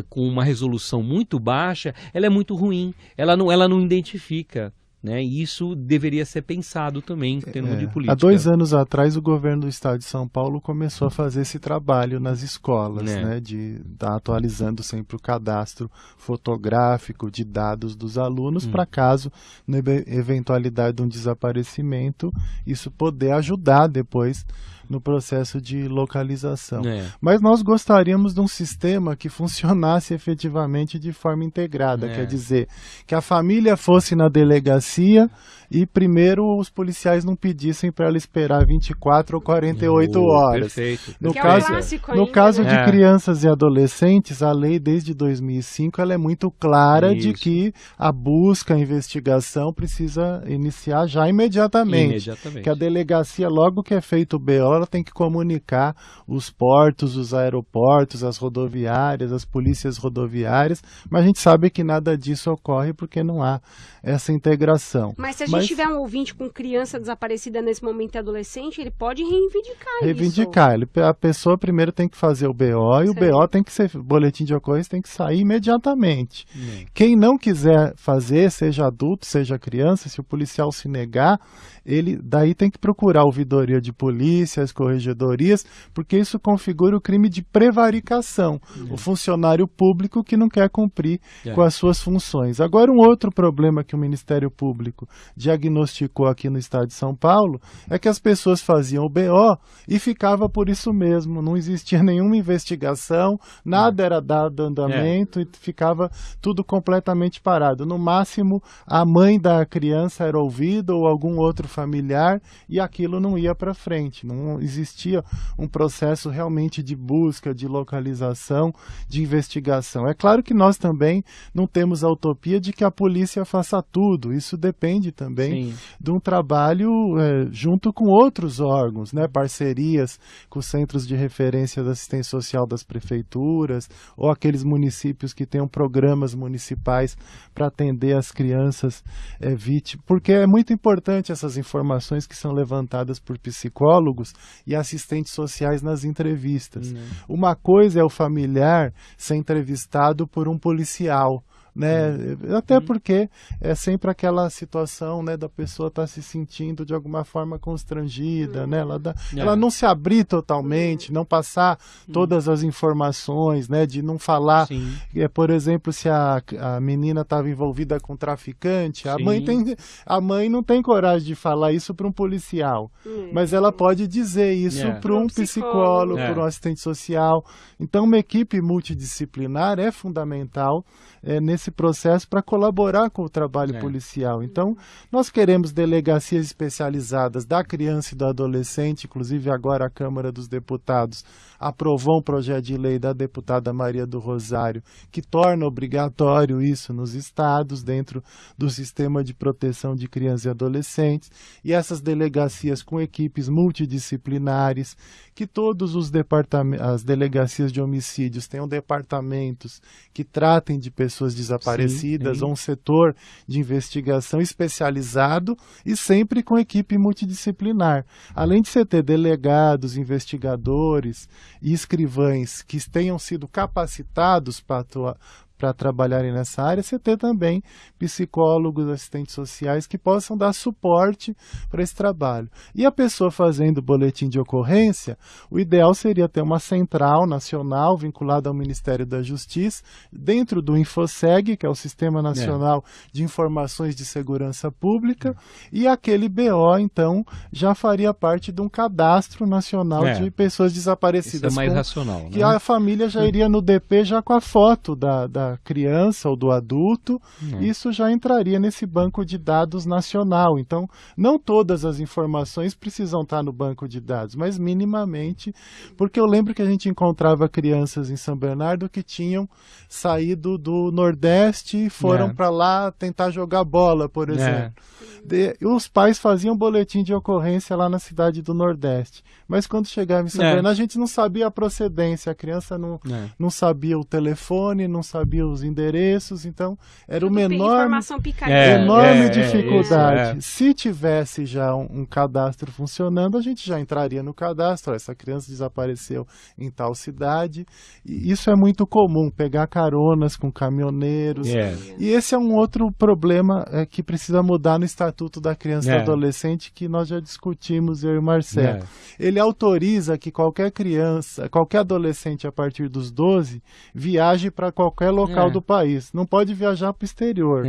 com uma resolução muito baixa, ela é muito ruim, ela não identifica. Né? E isso deveria ser pensado também em termos de política. Há 2 anos atrás, o governo do estado de São Paulo começou a fazer esse trabalho nas escolas, né? De estar atualizando sempre o cadastro fotográfico de dados dos alunos para caso, na eventualidade de um desaparecimento, isso poder ajudar depois no processo de localização. Mas nós gostaríamos de um sistema que funcionasse efetivamente de forma integrada, quer dizer, que a família fosse na delegacia e primeiro os policiais não pedissem para ela esperar 24 ou 48 horas. Perfeito. No caso de crianças e adolescentes, a lei desde 2005 ela é muito clara de que a busca, a investigação precisa iniciar já imediatamente. Que a delegacia, logo que é feito o BO, ela tem que comunicar os portos, os aeroportos, as rodoviárias, as polícias rodoviárias, mas a gente sabe que nada disso ocorre porque não há essa integração. Mas se a gente tiver um ouvinte com criança desaparecida nesse momento e adolescente, ele pode reivindicar isso. A pessoa primeiro tem que fazer o BO e o BO tem que ser, o boletim de ocorrência tem que sair imediatamente. Quem não quiser fazer, seja adulto, seja criança, se o policial se negar, ele daí tem que procurar a ouvidoria de polícia, as corregedorias, porque isso configura o crime de prevaricação. O funcionário público que não quer cumprir com as suas funções. Agora, um outro problema que o Ministério Público diagnosticou aqui no estado de São Paulo é que as pessoas faziam o BO e ficava por isso mesmo. Não existia nenhuma investigação, nada era dado andamento e ficava tudo completamente parado. No máximo, a mãe da criança era ouvida ou algum outro familiar e aquilo não ia para frente. Não existia um processo realmente de busca, de localização, de investigação. É claro que nós também não temos a utopia de que a polícia faça tudo. Isso depende também de um trabalho junto com outros órgãos, né? Parcerias com os centros de referência da assistência social das prefeituras ou aqueles municípios que tenham programas municipais para atender as crianças vítimas, porque é muito importante essas informações que são levantadas por psicólogos e assistentes sociais nas entrevistas. Uma coisa é o familiar ser entrevistado por um policial, né? Até porque é sempre aquela situação, né, da pessoa estar se sentindo de alguma forma constrangida, né? Ela não se abrir totalmente, não passar todas as informações, né? De não falar, por exemplo, se a menina estava envolvida com traficante, a mãe não tem coragem de falar isso para um policial, mas ela pode dizer isso para um psicólogo, para um assistente social. Então, uma equipe multidisciplinar é fundamental nesse processo para colaborar com o trabalho policial. Então, nós queremos delegacias especializadas da criança e do adolescente, inclusive agora a Câmara dos Deputados aprovou um projeto de lei da deputada Maria do Rosário que torna obrigatório isso nos estados, dentro do sistema de proteção de crianças e adolescentes, e essas delegacias com equipes multidisciplinares, que todos os departamentos, as delegacias de homicídios tenham departamentos que tratem de pessoas desaparecidas, ou um setor de investigação especializado e sempre com equipe multidisciplinar. Além de você ter delegados, investigadores e escrivães que tenham sido capacitados para trabalharem nessa área, você ter também psicólogos, assistentes sociais que possam dar suporte para esse trabalho. E a pessoa fazendo boletim de ocorrência, o ideal seria ter uma central nacional vinculada ao Ministério da Justiça, dentro do InfoSeg, que é o Sistema Nacional de Informações de Segurança Pública, e aquele BO, então, já faria parte de um cadastro nacional de pessoas desaparecidas. Isso é mais racional, né? Que a família já iria no DP já com a foto da criança ou do adulto, isso já entraria nesse banco de dados nacional. Então, não todas as informações precisam estar no banco de dados, mas minimamente, porque eu lembro que a gente encontrava crianças em São Bernardo que tinham saído do Nordeste e foram para lá tentar jogar bola, por exemplo. Os pais faziam boletim de ocorrência lá na cidade do Nordeste, mas quando chegava em São Bernardo, a gente não sabia a procedência, a criança não sabia o telefone, não sabia os endereços, então era uma enorme dificuldade. Se tivesse já um cadastro funcionando, a gente já entraria no cadastro, essa criança desapareceu em tal cidade, e isso é muito comum, pegar caronas com caminhoneiros, e esse é um outro problema que precisa mudar no Estatuto da Criança e Adolescente, que nós já discutimos, eu e o Marcelo. Ele autoriza que qualquer criança, qualquer adolescente a partir dos 12, viaje para qualquer local do país. Não pode viajar para o exterior,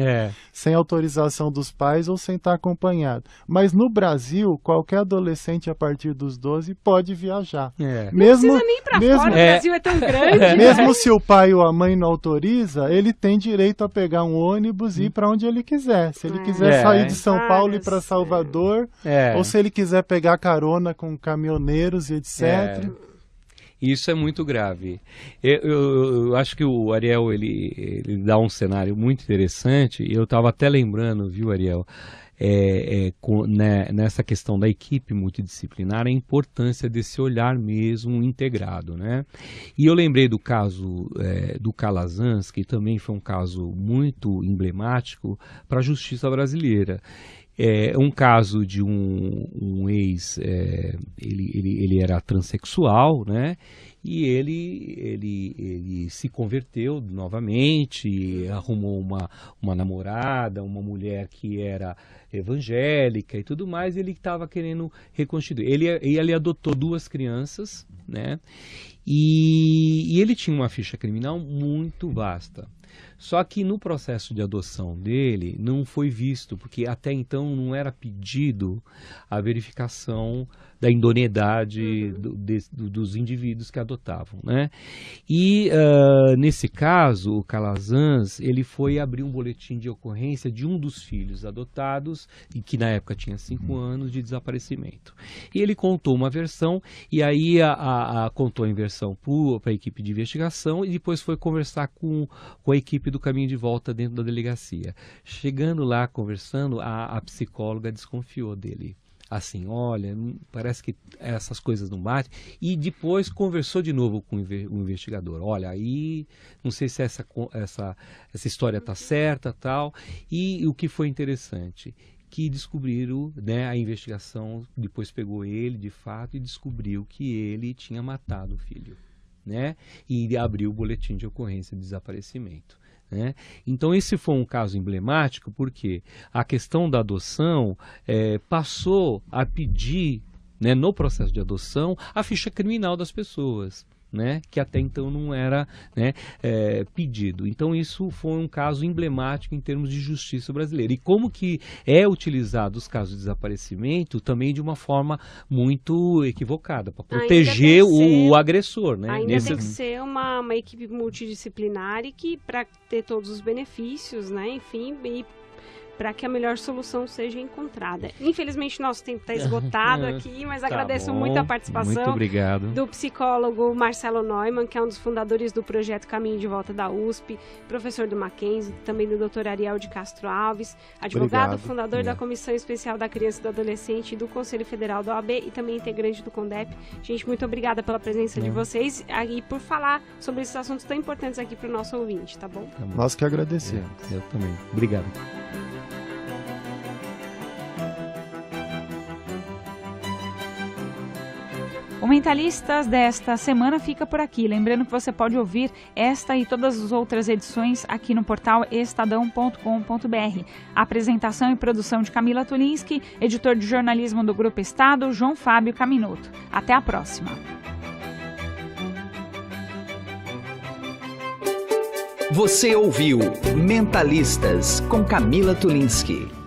sem autorização dos pais ou sem estar acompanhado. Mas no Brasil, qualquer adolescente a partir dos 12 pode viajar. Mesmo, não precisa nem ir para fora, o Brasil é tão grande. Mesmo se o pai ou a mãe não autoriza, ele tem direito a pegar um ônibus e ir para onde ele quiser. Se ele quiser sair de São Paulo e ir para Salvador, ou se ele quiser pegar carona com caminhoneiros e etc. Isso é muito grave. Eu acho que o Ariel ele dá um cenário muito interessante. Eu estava até lembrando, viu, Ariel, nessa questão da equipe multidisciplinar, a importância desse olhar mesmo integrado, né? E eu lembrei do caso do Calazans, que também foi um caso muito emblemático para a justiça brasileira. Um caso de um ex, ele era transexual, né? E ele se converteu novamente, arrumou uma namorada, uma mulher que era evangélica e tudo mais, e ele estava querendo reconstituir. Ele adotou 2 crianças, né? E ele tinha uma ficha criminal muito vasta. Só que no processo de adoção dele não foi visto, porque até então não era pedido a verificação da idoneidade dos indivíduos que adotavam, né? E nesse caso, o Calazans, ele foi abrir um boletim de ocorrência de um dos filhos adotados, e que na época tinha 5 anos de desaparecimento. E ele contou uma versão, e aí contou a versão para a equipe de investigação, e depois foi conversar com a equipe do Caminho de Volta dentro da delegacia. Chegando lá, conversando, a psicóloga desconfiou dele. Assim, olha, parece que essas coisas não batem. E depois conversou de novo com o investigador. Olha, aí não sei se essa história está certa, tal. E o que foi interessante, que descobriram, né, a investigação depois pegou ele de fato e descobriu que ele tinha matado o filho, né, e abriu o boletim de ocorrência de desaparecimento. Né? Então esse foi um caso emblemático porque a questão da adoção passou a pedir, né, no processo de adoção, a ficha criminal das pessoas, né, que até então não era, né, pedido. Então isso foi um caso emblemático em termos de justiça brasileira. E como que é utilizado os casos de desaparecimento também de uma forma muito equivocada, para proteger o agressor. Né? Ainda tem que ser uma equipe multidisciplinar e que para ter todos os benefícios, né, enfim, e para que a melhor solução seja encontrada. Infelizmente, nosso tempo está esgotado aqui, mas agradeço muito a participação do psicólogo Marcelo Neumann, que é um dos fundadores do projeto Caminho de Volta da USP, professor do Mackenzie, também do Dr. Ariel de Castro Alves, advogado, fundador da Comissão Especial da Criança e do Adolescente e do Conselho Federal da OAB e também integrante do CONDEP. Gente, muito obrigada pela presença de vocês e por falar sobre esses assuntos tão importantes aqui para o nosso ouvinte, tá bom? Nós que agradecemos. Eu também. Obrigado. O Mentalistas desta semana fica por aqui. Lembrando que você pode ouvir esta e todas as outras edições aqui no portal estadão.com.br. Apresentação e produção de Camila Tulinski, editor de jornalismo do Grupo Estado, João Fábio Caminuto. Até a próxima. Você ouviu Mentalistas com Camila Tulinski.